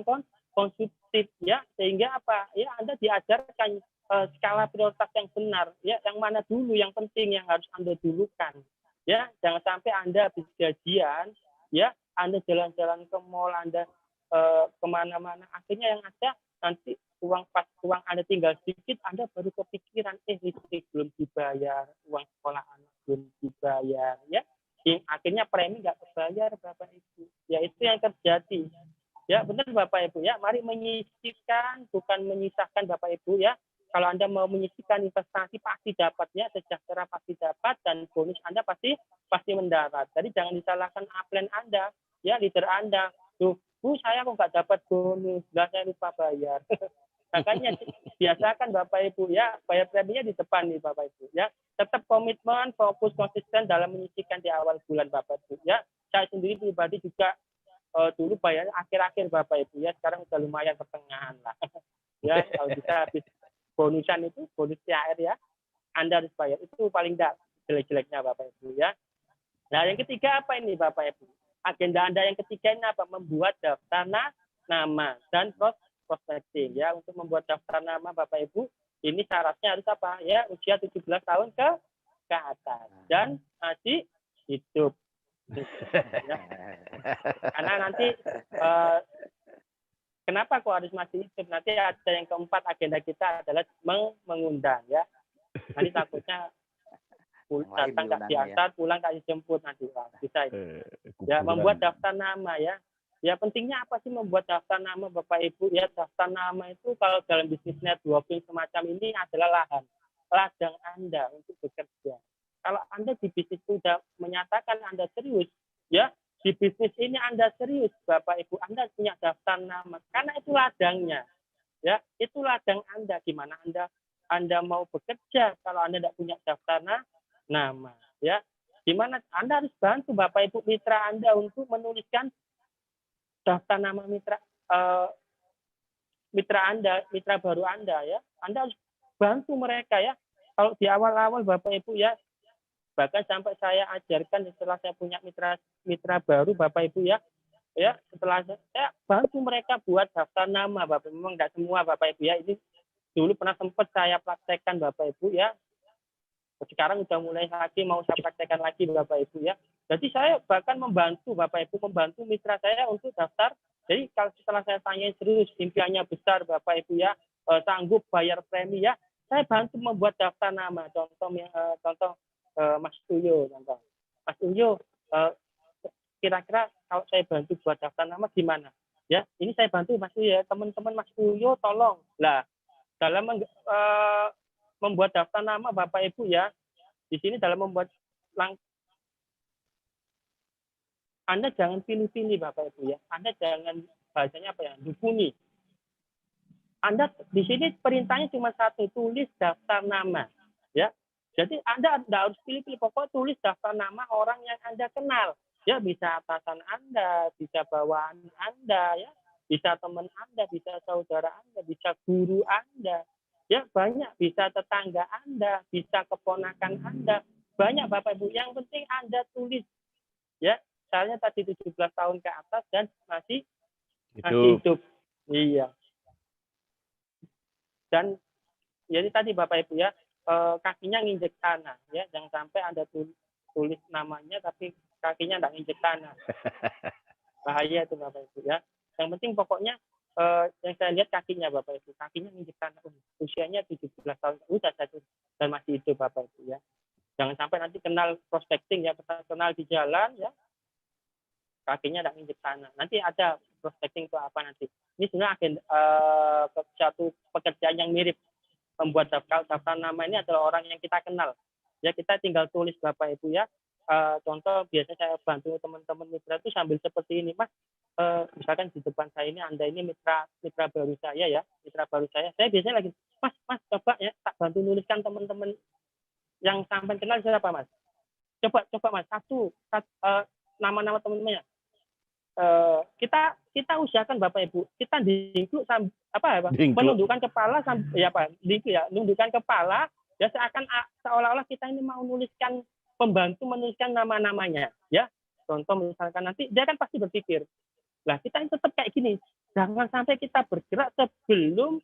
konsumtif ya. Sehingga apa? Ya Anda diajarkan skala prioritas yang benar ya, yang mana dulu yang penting yang harus Anda dulukan. Ya, jangan sampai Anda habis gajian ya, Anda jalan-jalan ke mall, Anda kemana-mana, akhirnya yang ada nanti uang Anda tinggal sedikit, Anda baru kepikiran listrik belum dibayar, uang sekolah anak belum dibayar, ya. Akhirnya premi nggak terbayar Bapak Ibu. Ya itu yang terjadi. Ya benar Bapak Ibu ya. Mari menyisihkan, bukan menyisahkan Bapak Ibu ya. Kalau Anda mau menyisihkan investasi pasti dapatnya, sejahtera pasti dapat, dan bonus Anda pasti mendarat. Jadi jangan disalahkan upline Anda, ya leader Anda. Tuh, saya kok nggak dapat bonus, saya lupa bayar. Makanya biasakan Bapak Ibu ya, bayar preminya di depan nih Bapak Ibu ya. Tetap komitmen, fokus, konsisten dalam menyisihkan di awal bulan Bapak Ibu ya. Saya sendiri pribadi juga dulu bayarnya akhir-akhir Bapak Ibu ya, sekarang udah lumayan pertengahan lah. Ya, kalau bisa habis bonusan itu, bonus THR ya, Anda harus bayar. Itu paling jelek-jeleknya Bapak Ibu ya. Nah, yang ketiga apa ini Bapak Ibu? Agenda Anda yang ketiga ini apa? Membuat daftar nama dan prospecting ya. Untuk membuat daftar nama Bapak Ibu, ini syaratnya harus apa? Ya, usia 17 tahun ke atas dan masih hidup. Ya. Karena nanti kenapa kok harus masih hidup? Nanti ada yang keempat, agenda kita adalah mengundang ya. Nanti takutnya datang tak diantar, pulang tak dijemput nanti bisa itu. Ya, membuat daftar nama ya. Ya pentingnya apa sih membuat daftar nama Bapak Ibu ya? Daftar nama itu kalau dalam bisnis networking semacam ini adalah ladang Anda untuk bekerja. Kalau Anda di bisnis sudah menyatakan Anda serius, ya di bisnis ini Anda serius Bapak Ibu, Anda punya daftar nama karena itu ladangnya. Ya, itu ladang Anda. Gimana Anda mau bekerja kalau Anda tidak punya daftar nama ya? Gimana Anda harus bantu Bapak Ibu mitra Anda untuk menuliskan daftar nama mitra Anda, mitra baru Anda ya. Anda harus bantu mereka ya. Kalau di awal-awal Bapak Ibu ya, bahkan sampai saya ajarkan setelah saya punya mitra baru Bapak Ibu ya, setelah saya bantu mereka buat daftar nama Bapak. Memang tidak semua Bapak Ibu ya, ini dulu pernah sempat saya praktekkan Bapak Ibu ya. Sekarang udah mulai lagi mau saya praktekkan lagi Bapak Ibu ya. Jadi saya bahkan membantu Bapak Ibu, membantu mitra saya untuk daftar. Jadi kalau setelah saya tanya serius, impiannya besar Bapak Ibu ya, sanggup bayar premi ya, saya bantu membuat daftar nama. Contoh Mas Uyo, contoh. Mas Uyo, kira-kira kalau saya bantu buat daftar nama gimana? Ya, ini saya bantu Mas Uyo ya, teman-teman Mas Uyo tolong. Lah, dalam membuat daftar nama Bapak Ibu ya, di sini dalam membuat Anda jangan pilih-pilih Bapak Ibu ya. Anda jangan bahasanya apa ya, dukuni. Anda di sini perintahnya cuma satu, tulis daftar nama ya. Jadi Anda tidak harus pilih-pilih, pokoknya tulis daftar nama orang yang Anda kenal. Ya, bisa atasan Anda, bisa bawaan Anda ya, bisa teman Anda, bisa saudara Anda, bisa guru Anda. Ya, banyak, bisa tetangga Anda, bisa keponakan Anda. Banyak Bapak Ibu, yang penting Anda tulis. Ya, misalnya tadi 17 tahun ke atas dan masih hidup. Iya. Dan jadi tadi Bapak Ibu ya, kakinya nginjek tanah ya, jangan sampai Anda tulis namanya tapi kakinya enggak nginjek tanah. Bahaya itu Bapak Ibu ya. Yang penting pokoknya yang saya lihat kakinya Bapak Ibu, kakinya nginjek tanah, usianya 17 tahun udah satu dan masih hidup Bapak Ibu ya. Jangan sampai nanti kenal prospecting ya, kenal di jalan ya, kakinya tidak nginjek tanah. Nanti ada prospecting itu apa nanti? Ini sebenarnya satu pekerjaan yang mirip. Membuat daftar nama ini adalah orang yang kita kenal. Ya, kita tinggal tulis Bapak Ibu ya, contoh biasa saya bantu teman-teman mitra itu sambil seperti ini, Mas. Misalkan di depan saya ini Anda ini mitra baru saya ya, mitra baru saya. Saya biasanya lagi, Mas coba ya tak bantu nuliskan teman-teman yang sampai kenal siapa, Mas. Coba Mas, nama-nama teman-temannya. Kita usahakan Bapak Ibu, kita dingkluk menundukkan kepala nundukkan kepala ya seolah-olah kita ini mau nuliskan pembantu menuliskan nama-namanya ya. Contoh misalkan nanti dia kan pasti berpikir, lah kita ini tetap kayak gini, jangan sampai kita bergerak sebelum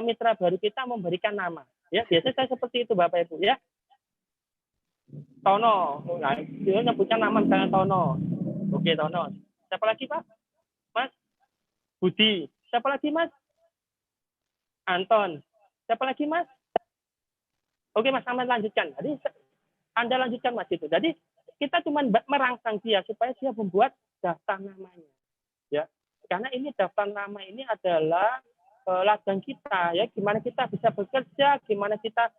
mitra baru kita memberikan nama ya. Biasanya saya seperti itu Bapak Ibu ya. Tono, nah, dia nyebutkan nama misalnya Tono. Oke Tono. Siapa lagi Pak? Mas Budi. Siapa lagi Mas? Anton. Siapa lagi Mas? Oke Mas, Ahmad lanjutkan. Jadi Anda lanjutkan Mas itu. Jadi kita cuma merangsang dia supaya dia membuat daftar namanya. Ya. Karena ini daftar nama ini adalah ladang kita ya, gimana kita bisa bekerja, gimana kita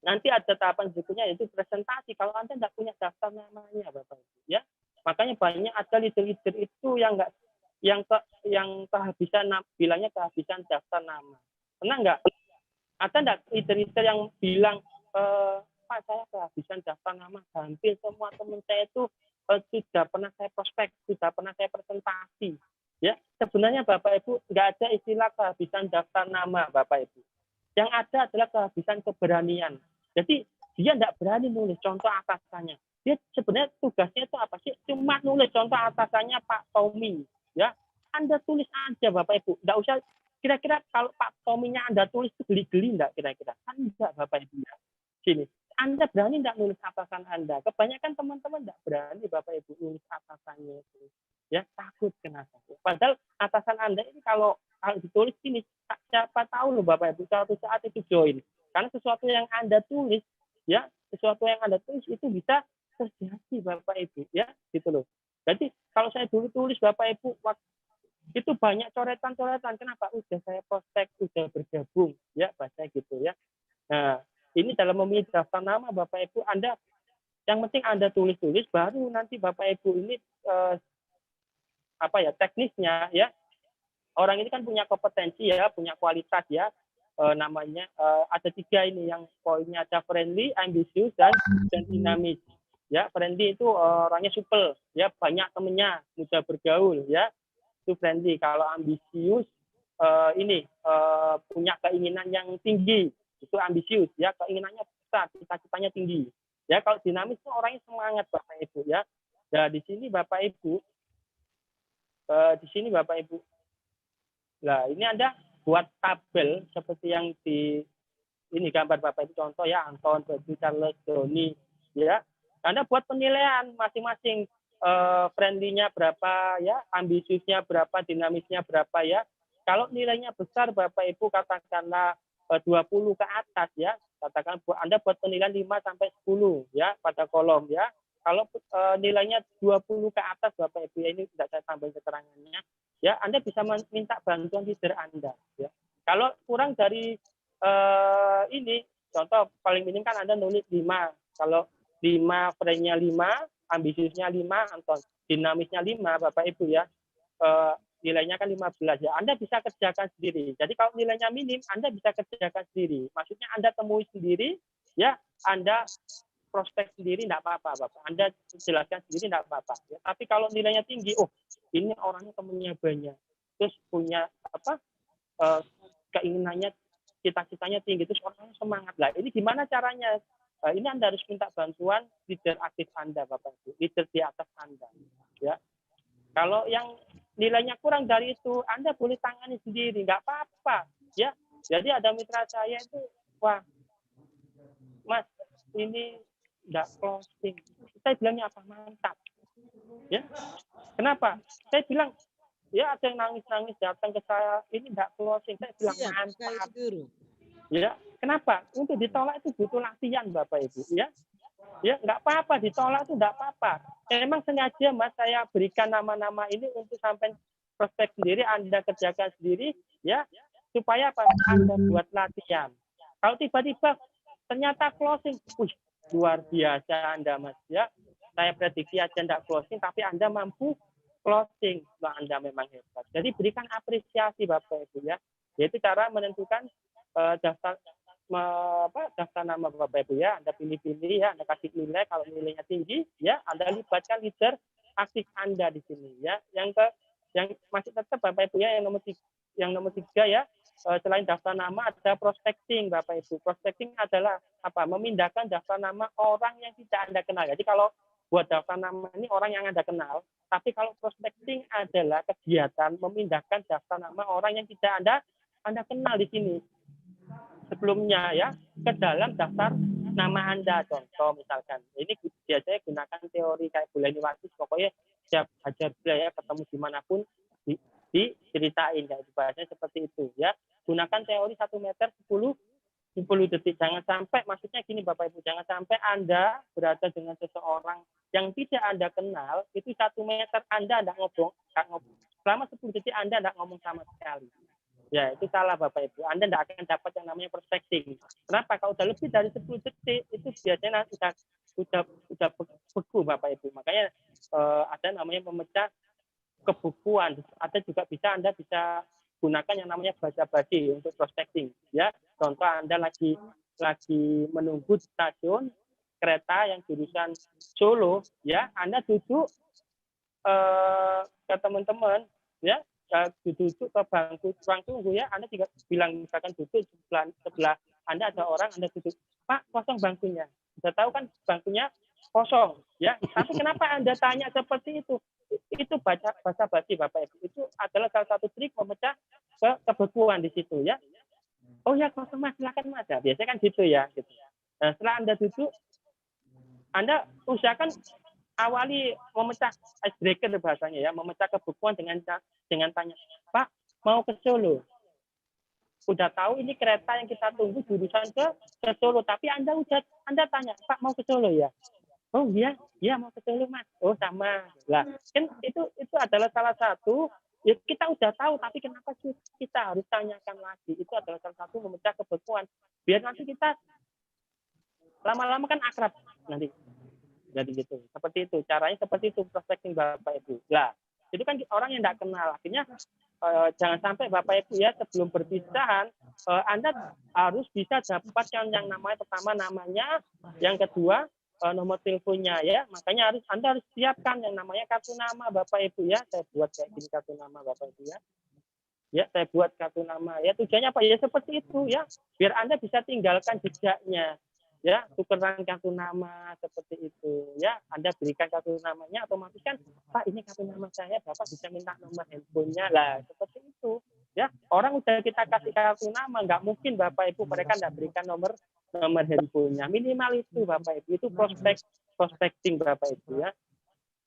nanti ada tahapan berikutnya yaitu presentasi. Kalau Anda tidak punya daftar namanya Bapak Ibu ya. Makanya banyak ada leader-leader itu yang kehabisan bilangnya kehabisan daftar nama. Pernah nggak? Ada nggak leader-leader yang bilang Pak saya kehabisan daftar nama, hampir semua teman saya itu sudah pernah saya prospek, sudah pernah saya presentasi. Ya, sebenarnya Bapak Ibu nggak ada istilah kehabisan daftar nama Bapak Ibu. Yang ada adalah kehabisan keberanian. Jadi dia tidak berani nulis contoh atasannya. Dia sebenarnya tugasnya itu apa sih? Cuma nulis contoh atasannya Pak Tommy. Ya, Anda tulis aja Bapak Ibu. Tidak usah kira-kira kalau Pak Tommy-nya Anda tulis itu geli-geli enggak kira-kira? Kan enggak Bapak Ibu. Sini. Anda berani enggak nulis atasan Anda? Kebanyakan teman-teman enggak berani Bapak Ibu nulis atasannya itu. Ya, takut kenapa? Padahal atasan Anda ini kalau ditulis ini siapa tahu loh Bapak Ibu suatu saat itu join. Karena sesuatu yang Anda tulis ya, sesuatu yang Anda tulis itu bisa terjadi Bapak Ibu ya, gitu loh. Jadi kalau saya dulu tulis Bapak Ibu itu banyak coretan-coretan. Kenapa? Udah saya prospek, udah bergabung ya, bahasa gitu ya. Nah, ini dalam memilih daftar nama Bapak Ibu, Anda yang penting Anda tulis-tulis, baru nanti Bapak Ibu ini teknisnya ya. Orang ini kan punya kompetensi ya, punya kualitas ya. Namanya ada 3 ini yang poinnya ada friendly, ambisius dan dinamis. Ya, friendly itu orangnya supel, ya banyak temennya, mudah bergaul ya. Itu friendly. Kalau ambisius punya keinginan yang tinggi, itu ambisius ya, keinginannya besar, cita-citanya tinggi. Ya, kalau dinamis itu orangnya semangat Bapak Ibu ya. Nah, di sini Bapak Ibu Nah, ini Anda buat tabel seperti yang di ini gambar Bapak Ibu contoh ya, Anton, Budi, Charles, Doni ya. Anda buat penilaian masing-masing friendly-nya berapa ya, ambisiusnya berapa, dinamisnya berapa ya. Kalau nilainya besar Bapak Ibu katakanlah 20 ke atas ya, katakan Anda buat penilaian 5 sampai 10 ya pada kolom ya. Kalau nilainya 20 ke atas Bapak Ibu ya, ini tidak saya tambahin keterangannya ya, Anda bisa minta bantuan leader Anda ya. Kalau kurang dari ini contoh paling minim kan Anda nulis 5. Kalau 5 friend-nya 5, ambisiusnya 5, Anton dinamisnya 5 Bapak Ibu ya. Nilainya kan 15 ya. Anda bisa kerjakan sendiri. Jadi kalau nilainya minim Anda bisa kerjakan sendiri. Maksudnya Anda temui sendiri ya, Anda prospek sendiri tidak apa-apa Bapak. Anda jelaskan sendiri tidak apa-apa. Ya. Tapi kalau nilainya tinggi, ini orangnya temennya banyak. Terus punya keinginannya, cita-citanya tinggi, terus orangnya semangat. Lah, ini gimana caranya? Ini Anda harus minta bantuan leader aktif Anda, Bapak Ibu, leader di atas Anda. Ya. Kalau yang nilainya kurang dari itu, Anda boleh tangani sendiri, nggak apa-apa. Ya. Jadi ada mitra saya itu, wah, Mas, ini nggak closing. Saya bilangnya apa? Mantap. Ya. Kenapa? Saya bilang, ya ada yang nangis-nangis datang ke saya, ini nggak closing. Saya bilang mantap. Ya, kenapa? Untuk ditolak itu butuh latihan, Bapak Ibu. Ya, nggak apa-apa ditolak itu nggak apa-apa. Memang sengaja Mas saya berikan nama-nama ini untuk sampai prospek sendiri, Anda kerjakan sendiri, ya, supaya apa? Anda buat latihan. Kalau tiba-tiba ternyata closing, luar biasa Anda Mas ya. Saya prediksi aja enggak closing tapi Anda mampu closing. Wah, Anda memang hebat. Jadi berikan apresiasi Bapak Ibu ya. Yaitu cara menentukan daftar daftar nama Bapak Ibu ya. Anda pilih-pilih ya, Anda kasih nilai, kalau nilainya tinggi ya Anda libatkan leader aktif Anda di sini ya. Yang masih tetap Bapak Ibu ya, yang nomor tiga ya, selain daftar nama ada prospecting Bapak Ibu. Prospecting adalah apa? Memindahkan daftar nama orang yang tidak Anda kenal. Jadi kalau buat daftar nama ini orang yang Anda kenal, tapi kalau prospecting adalah kegiatan memindahkan daftar nama orang yang tidak Anda kenal di sini sebelumnya ya ke dalam daftar nama Anda. Contoh misalkan, ini biasanya gunakan teori kayak Buleni Wasis, pokoknya siap hajar ya, ketemu dimanapun diceritain kayak bahasanya seperti itu ya. Gunakan teori 1 meter 10 detik. Jangan sampai, maksudnya gini Bapak Ibu, jangan sampai Anda berada dengan seseorang yang tidak Anda kenal, itu 1 meter Anda tidak ngomong. Selama 10 detik Anda tidak ngomong sama sekali. Ya, itu salah Bapak Ibu. Anda tidak akan dapat yang namanya prospecting. Kenapa? Kalau udah lebih dari 10 detik, itu biasanya udah beku Bapak Ibu. Makanya ada namanya memecah kebukuan. Ada juga Anda bisa gunakan yang namanya basa-basi untuk prospecting. Ya, contoh Anda lagi menunggu di stasiun kereta yang jurusan Solo, ya, Anda duduk ke teman-teman, ya, duduk ke bangku ruang tunggu ya, Anda juga bilang misalkan duduk sebelah Anda ada orang, Anda duduk, Pak, kosong bangkunya. Sudah tahu kan bangkunya kosong, ya. Tapi kenapa Anda tanya seperti itu? Itu basa-basi Bapak Ibu. Itu adalah salah satu trik memecah kebekuan di situ ya. Oh ya, kosong Mas, silakan Mas. Ya, biasanya kan gitu ya, gitu. Nah, setelah Anda duduk, Anda usahakan awali memecah icebreaker bahasanya ya, memecah kebekuan dengan tanya, Pak, mau ke Solo? Udah tahu ini kereta yang kita tunggu jurusan ke Solo, tapi Anda tanya, Pak, mau ke Solo ya? Oh iya mau ke Solo Mas. Oh sama. Lah, kan itu adalah salah satu ya, kita udah tahu tapi kenapa sih kita harus tanyakan lagi? Itu adalah salah satu memecah kebekuan. Biar nanti kita lama-lama kan akrab nanti. Jadi gitu. Seperti itu. Caranya seperti itu prospecting Bapak Ibu. Lah, itu kan orang yang tidak kenal. Akhirnya jangan sampai Bapak Ibu ya sebelum perpisahan Anda harus bisa dapatkan yang namanya pertama namanya, yang kedua nomor teleponnya ya. Makanya Anda harus siapkan yang namanya kartu nama Bapak Ibu ya. Saya buat kayak gini kartu nama Bapak Ibu ya. Ya, saya buat kartu nama ya. Tujuannya apa ya, seperti itu ya. Biar Anda bisa tinggalkan jejaknya. Ya, tukeran kartu nama seperti itu ya. Anda berikan kartu namanya, otomatis kan Pak, ini kartu nama saya, Bapak bisa minta nomor handphonenya lah, seperti itu ya. Orang udah kita kasih kartu nama, nggak mungkin Bapak Ibu mereka nggak berikan nomor handphonenya. Minimal itu Bapak Ibu, itu prospecting Bapak Ibu ya.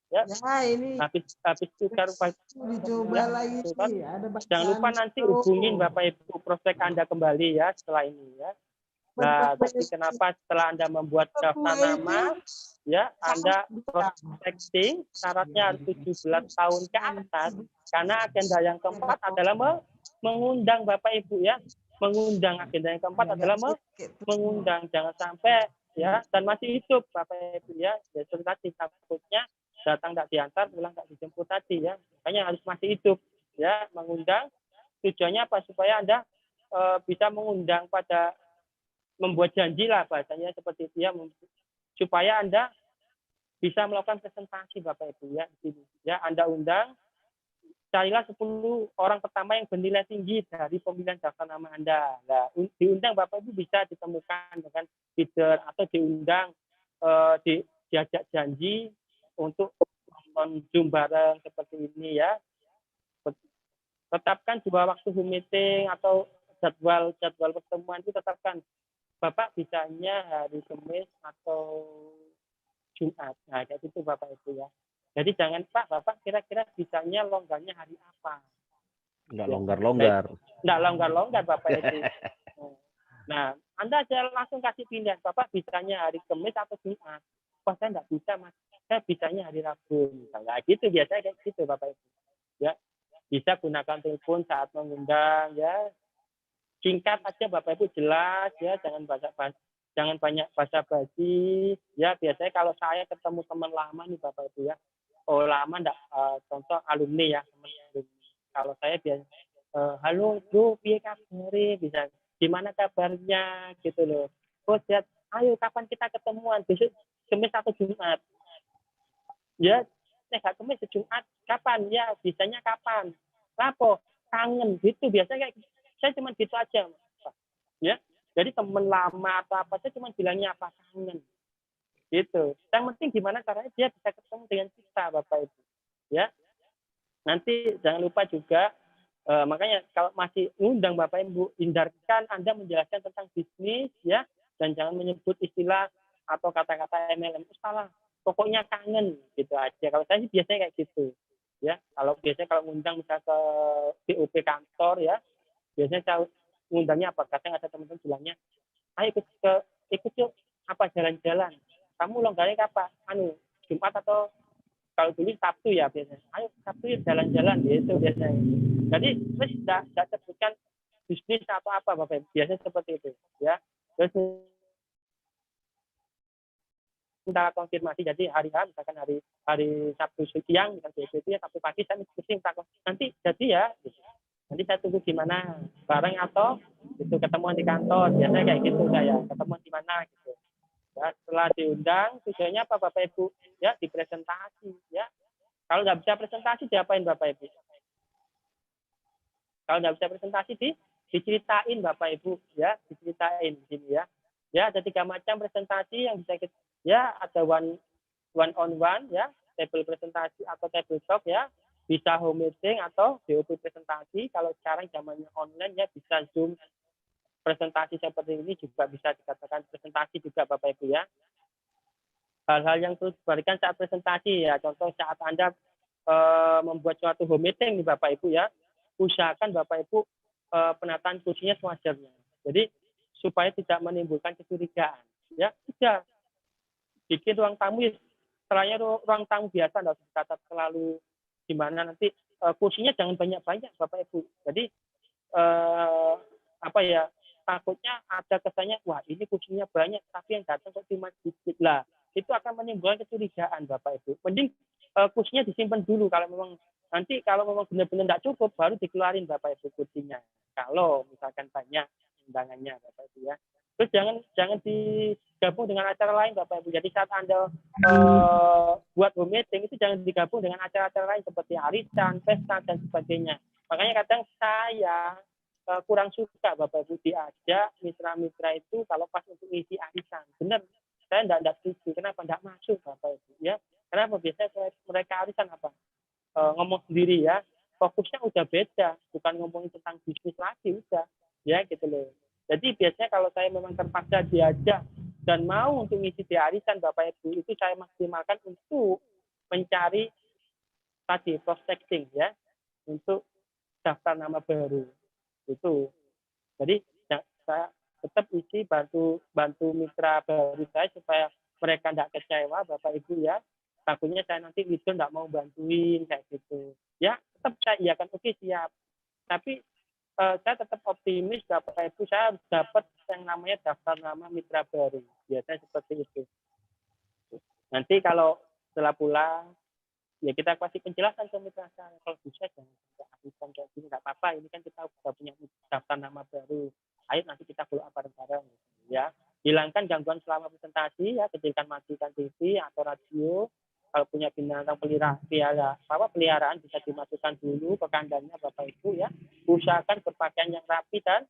Ya, ini habis tukar dicoba ya, lagi kan? sih. Ada Jangan lupa nanti hubungin Bapak Ibu prospek Anda kembali ya setelah ini ya. Nah, tapi kenapa setelah Anda membuat daftar nama, ya Anda prospecting, syaratnya harus 17 tahun ke atas, karena agenda yang keempat adalah mengundang Bapak Ibu ya, mengundang. Agenda yang keempat adalah mengundang, jangan sampai ya, dan masih hidup Bapak Ibu ya, seperti tadi takutnya datang tidak diantar, pulang tidak dijemput tadi ya, makanya harus masih hidup ya, mengundang. Tujuannya apa? Supaya Anda bisa mengundang pada membuat janji lah bahasanya seperti itu ya, supaya Anda bisa melakukan presentasi Bapak Ibu ya di sini ya. Anda undang, carilah 10 orang pertama yang bernilai tinggi dari pemilihan daftar nama Anda. Nah, diundang Bapak Ibu bisa ditemukan dengan leader atau diundang diajak janji untuk Zoom bareng seperti ini ya. Tetapkan juga waktu Zoom meeting atau jadwal pertemuan itu tetapkan. Bapak bisanya hari Kamis atau Jumat. Nah, kayak gitu Bapak Ibu ya. Jadi jangan Pak, Bapak kira-kira bisanya longgarnya hari apa? Nggak longgar-longgar. Nggak longgar-longgar Bapak Ibu. Nah, Anda aja langsung kasih pilihan. Bapak bisanya hari Kamis atau Jumat. Wah, saya nggak bisa, Mas. Saya bisanya hari Rabu. Misalnya gitu, biasanya kayak gitu Bapak Ibu. Ya, bisa gunakan telepon saat mengundang ya. Singkat aja Bapak Ibu, jelas ya, jangan banyak jangan banyak basa-basi. Ya, biasanya kalau saya ketemu teman lama nih Bapak Ibu ya. Oh, lama enggak, contoh alumni ya, teman alumni. Kalau saya biasa, halo bro, piye kabare? Bisa, gimana kabarnya? Gitu loh. Oh, sehat. Ayo kapan kita ketemuan? Besok Kamis atau Jumat? Ya, gak Kamis Jumat. Kapan? Ya, bisanya kapan? Lapo? Kangen gitu. Biasanya kayak saya cuma gitu aja. Ya. Jadi teman lama atau apa saya cuma bilangnya apa kangen. Gitu. Yang penting gimana caranya dia bisa ketemu dengan kita Bapak Ibu. Ya. Nanti jangan lupa juga makanya kalau masih ngundang Bapak Ibu, hindarkan Anda menjelaskan tentang bisnis ya, dan jangan menyebut istilah atau kata-kata MLM itu salah. Pokoknya kangen gitu aja. Kalau saya sih biasanya kayak gitu. Ya, kalau biasanya kalau ngundang misalnya ke BOP kantor ya, biasanya saya ngundangnya apa? Kadang ada teman-teman bilangnya, ayo ikut yuk apa jalan-jalan. Kamu longgarnya kapan? Jumat atau kalau dulu Sabtu ya biasanya. Ayo Sabtu yuk jalan-jalan gitu biasanya. Jadi terus tidak sebutkan bisnis atau apa Bapak. Biasanya seperti itu ya. Terus minta konfirmasi, jadi hari H misalkan hari Sabtu siang misalkan itu ya Sabtu pagi saya mesti minta nanti jadi ya gitu. Nanti saya tunggu gimana bareng atau itu ketemuan di kantor, biasanya kayak gitu saya ketemuan di mana gitu ya. Setelah diundang tujuannya apa Bapak Ibu ya, dipresentasi ya. Kalau nggak bisa presentasi diapain Bapak Ibu? Kalau nggak bisa presentasi diceritain Bapak Ibu ya, diceritain di sini ya. Ya, ada 3 macam presentasi yang bisa kita, ya ada one on one ya, table presentasi atau table talk ya, bisa home meeting atau BOP presentasi. Kalau sekarang zamannya online ya bisa Zoom presentasi seperti ini juga bisa dikatakan presentasi juga Bapak Ibu ya. Hal-hal yang perlu diberikan saat presentasi ya, contoh saat Anda membuat suatu home meeting nih Bapak Ibu ya, usahakan Bapak Ibu penataan kursinya sewajarnya. Jadi supaya tidak menimbulkan kecurigaan ya, sudah bikin ruang tamu setelahnya ruang tamu biasa, nggak usah dicatat terlalu gimana, nanti kursinya jangan banyak-banyak Bapak Ibu. Jadi apa ya, takutnya ada kesannya wah ini kursinya banyak tapi yang datang kok cuma sedikit lah, itu akan menimbulkan kecurigaan Bapak Ibu. Mending kursinya disimpan dulu, kalau memang nanti kalau memang benar-benar tidak cukup baru dikeluarin Bapak Ibu kursinya, kalau misalkan banyak undangannya Bapak Ibu ya. Terus jangan digabung dengan acara lain Bapak Ibu. Jadi saat Anda buat home meeting itu jangan digabung dengan acara-acara lain seperti arisan, pesta dan sebagainya. Makanya kadang saya kurang suka Bapak Ibu diajak mitra-mitra itu kalau pas untuk isi arisan. Benar, saya tidak setuju. Kenapa tidak masuk Bapak Ibu ya? Kenapa biasanya mereka arisan apa? Ngomong sendiri ya. Fokusnya udah beda, bukan ngomongin tentang bisnis lagi udah. Ya gitu loh. Jadi biasanya kalau saya memang terpaksa diajak dan mau untuk ngisi di arisan Bapak Ibu, itu saya maksimalkan untuk mencari tadi prospecting ya, untuk daftar nama baru itu. Jadi saya tetap isi bantu mitra baru saya supaya mereka tidak kecewa Bapak Ibu ya. Takutnya saya nanti itu tidak mau bantuin kayak gitu. Ya tetap saya iakan, oke siap. Tapi saya tetap optimis Bapak Ibu saya harus dapat yang namanya daftar nama mitra baru. Biasanya seperti itu. Nanti kalau setelah pulang ya kita kasih penjelasan ke mitra saya, kalau bisa jangan asisten kayak gini, nggak apa-apa, ini kan kita sudah punya daftar nama baru, ayo nanti kita follow up bareng-bareng ya. Hilangkan gangguan selama presentasi ya, kecilkan matikan TV atau radio. Kalau punya binatang peliharaan bisa dimasukkan dulu ke kandangnya Bapak Ibu ya. Usahakan berpakaian yang rapi dan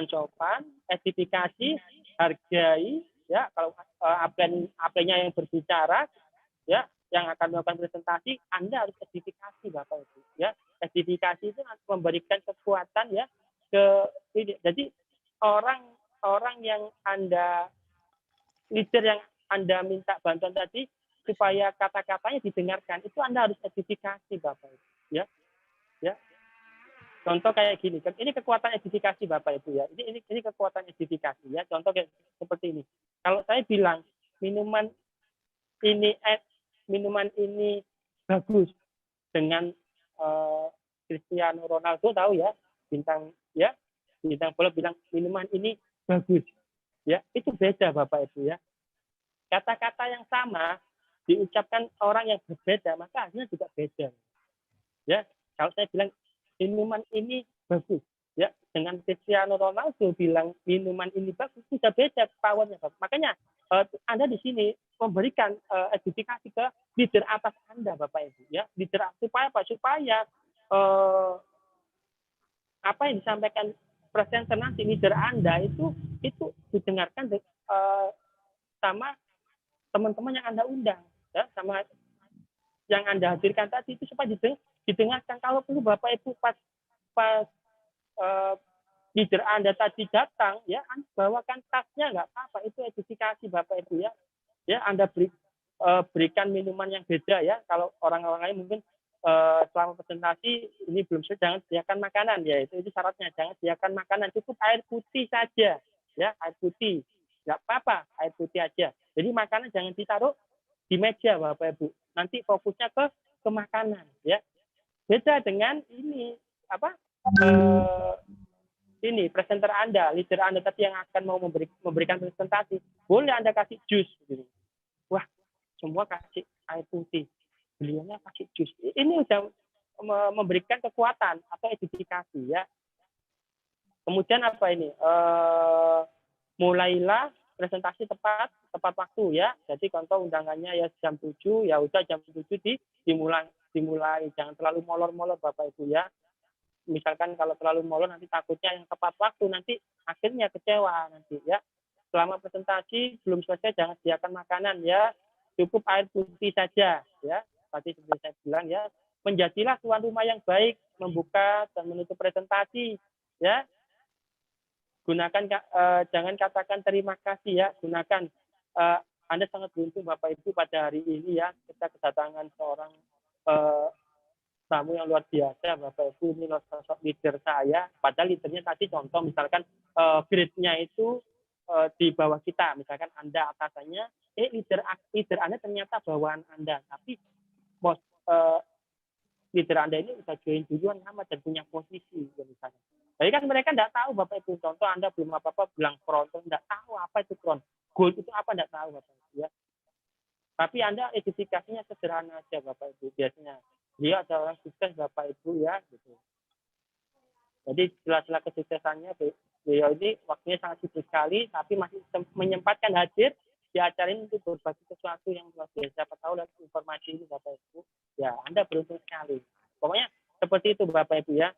sopan, edifikasi, hargai ya. Kalau aplennya yang berbicara ya, yang akan melakukan presentasi, Anda harus edifikasi Bapak Ibu ya. Edifikasi itu memberikan kekuatan ya ke ini. Jadi orang yang Anda, leader yang Anda minta bantuan tadi supaya kata-katanya didengarkan, itu Anda harus edifikasi Bapak Ibu ya. Ya. Contoh kayak gini kan, ini kekuatan edifikasi Bapak Ibu ya. Ini kekuatan edifikasi ya. Contoh kayak seperti ini. Kalau saya bilang minuman ini bagus dengan Cristiano Ronaldo, tahu ya, bintang bola, bilang minuman ini bagus. ya itu beda Bapak Ibu ya. Kata-kata yang sama diucapkan orang yang berbeda, maka hasilnya juga beda. Ya, kalau saya bilang minuman ini bagus, ya dengan Cristiano Ronaldo bilang minuman ini bagus, sudah beda powernya. Makanya Anda di sini memberikan edifikasi ke leader atas Anda, Bapak Ibu, ya leader supaya apa? Supaya apa yang disampaikan presenter nanti leader Anda itu didengarkan sama teman-teman yang Anda undang, ya sama yang Anda hadirkan tadi itu supaya didengarkan. Kalau perlu Bapak Ibu pas leader Anda tadi datang, ya Anda bawakan tasnya nggak apa-apa, itu edifikasi Bapak Ibu ya. Ya Anda berikan minuman yang beda ya. Kalau orang-orang lain mungkin selama presentasi ini belum selesai, jangan sediakan makanan ya, itu syaratnya, jangan sediakan makanan, cukup air putih saja ya, air putih nggak apa-apa, air putih aja. Jadi makanan jangan ditaruh di meja Bapak Ibu, nanti fokusnya ke makanan ya. Beda dengan ini apa ini presenter Anda, leader Anda tadi yang akan mau memberikan presentasi, boleh Anda kasih jus gitu. Wah, semua kasih air putih, beliaunya kasih jus. Ini sudah memberikan kekuatan atau edifikasi ya. Kemudian apa ini? Mulailah presentasi tepat waktu ya. Jadi contoh undangannya ya jam 7, ya udah jam 7 dimulai. Jangan terlalu molor-molor Bapak Ibu ya. Misalkan kalau terlalu molor nanti takutnya yang tepat waktu, nanti akhirnya kecewa nanti ya. Selama presentasi belum selesai jangan sediakan makanan ya. Cukup air putih saja ya. Tadi seperti saya bilang ya, menjadilah tuan rumah yang baik, membuka dan menutup presentasi ya. Gunakan jangan katakan terima kasih ya, gunakan Anda sangat beruntung Bapak Ibu pada hari ini ya, kita kedatangan seorang tamu yang luar biasa Bapak Ibu, ini sosok leader saya, padahal leadernya tadi contoh misalkan grade-nya itu di bawah kita, misalkan Anda atasannya, leader Anda ternyata bawaan Anda, tapi bos leader Anda ini sudah join duluan lama dan punya posisi misalnya. Jadi kan mereka tidak tahu Bapak Ibu, contoh Anda belum apa-apa bilang front, tidak tahu apa itu front, gold itu apa tidak tahu Bapak Ibu ya. Tapi Anda edifikasinya sederhana aja Bapak Ibu biasanya. Dia adalah orang sukses Bapak Ibu ya gitu. Jadi celah-celah kesuksesannya beliau ini waktunya sangat sibuk sekali, tapi masih menyempatkan hadir di acara ini untuk berbagi sesuatu yang luar biasa. Siapa tahu lewat informasi ini Bapak Ibu, ya Anda beruntung sekali. Pokoknya seperti itu Bapak Ibu ya.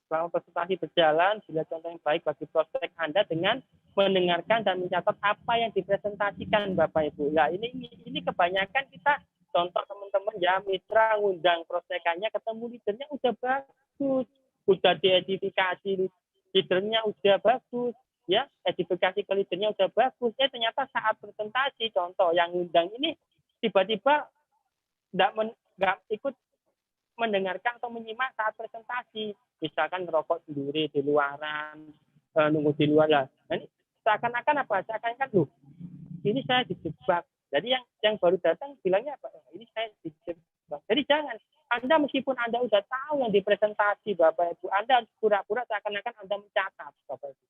Selama presentasi berjalan, bila contoh yang baik bagi prospek Anda dengan mendengarkan dan mencatat apa yang dipresentasikan Bapak Ibu. Ya ini kebanyakan kita contoh teman-teman ya mitra ngundang prospekannya, ketemu leadernya udah bagus, udah diedifikasi leadernya udah bagus, ya edifikasi ke leadernya udah bagus. Ternyata saat presentasi contoh yang ngundang ini tiba-tiba nggak ikut mendengarkan atau menyimak saat presentasi, misalkan ngerokok sendiri di luaran, nunggu di luar lah. Nah, ini seakan-akan apa? Seakan-akan loh, ini saya dijebak. Jadi yang baru datang bilangnya apa? Ini saya dijebak. Jadi jangan. Anda meskipun Anda udah tahu yang dipresentasi Bapak Ibu, Anda pura-pura seakan-akan Anda mencatat Bapak Ibu.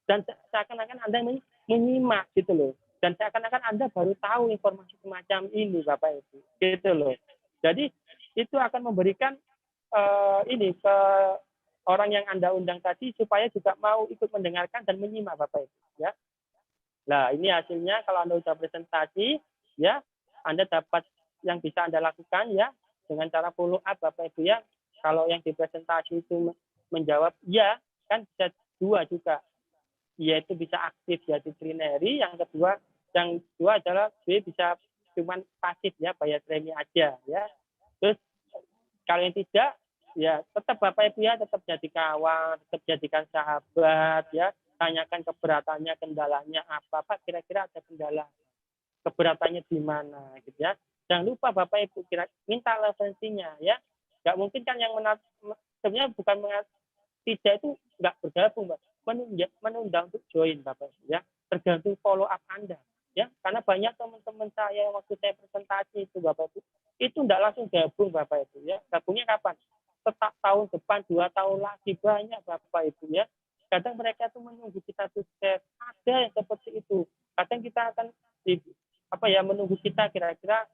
Dan seakan-akan Anda menyimak gitu loh. Dan seakan-akan Anda baru tahu informasi semacam ini Bapak Ibu. Gitu loh. Jadi itu akan memberikan ini ke orang yang Anda undang tadi supaya juga mau ikut mendengarkan dan menyimak Bapak Ibu ya. Nah, ini hasilnya kalau Anda sudah presentasi ya, Anda dapat yang bisa Anda lakukan ya dengan cara follow up Bapak Ibu ya. Kalau yang dipresentasi itu menjawab ya, kan bisa dua juga. Yaitu bisa aktif ya disiplinary, yang kedua adalah B bisa cuman pasif ya, bayar premi aja ya. Terus kalau yang tidak, ya tetap Bapak Ibu ya, tetap jadi kawan, tetap jadikan sahabat ya, tanyakan keberatannya, kendalanya apa, Pak kira-kira ada kendala, keberatannya di mana gitu ya. Jangan lupa Bapak Ibu minta referensinya ya. Nggak mungkin kan yang sebenarnya bukan tidak itu nggak bergabung, Pak. Menunda untuk join Bapak Ibu ya. Tergantung follow up Anda. Ya, karena banyak teman-teman saya waktu saya presentasi itu Bapak Ibu, itu tidak langsung gabung Bapak Ibu ya. Gabungnya kapan? Tetap tahun depan, 2 tahun lagi, banyak Bapak Ibu ya. Kadang mereka itu menunggu kita sukses. ada yang seperti itu. Kadang kita akan menunggu kita kira-kira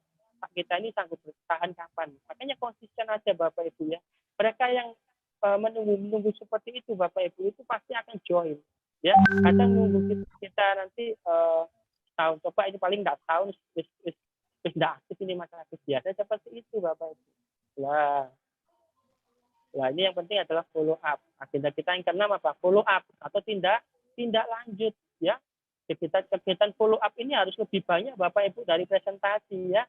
kita ini sanggup bertahan kapan. Makanya konsisten aja Bapak Ibu ya. Mereka yang menunggu seperti itu Bapak Ibu itu pasti akan join. Ya, kadang nunggu kita nanti tahun, coba ini paling nggak tahun wis nggak aktif ini masyarakat biasa seperti itu Bapak Ibu. Nah, ini yang penting adalah follow up. Agenda kita yang keenam apa? Follow up atau tindak lanjut ya. Kegiatan follow up ini harus lebih banyak Bapak Ibu dari presentasi ya.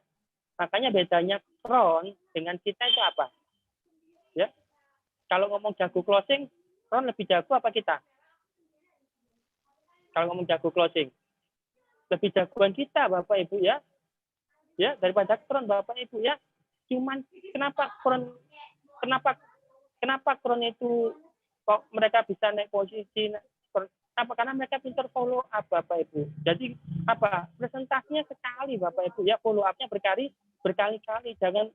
Makanya bedanya Kron dengan kita itu apa? Ya. Kalau ngomong jago closing, Kron lebih jago apa kita? Kalau ngomong jago closing, lebih jagoan kita Bapak Ibu ya. Ya, daripada Kron Bapak Ibu ya. Cuman kenapa Kron itu kok mereka bisa naik posisi? Karena mereka pintar follow up Bapak Ibu. Jadi presentasinya sekali Bapak Ibu ya, follow up-nya berkali-kali. Jangan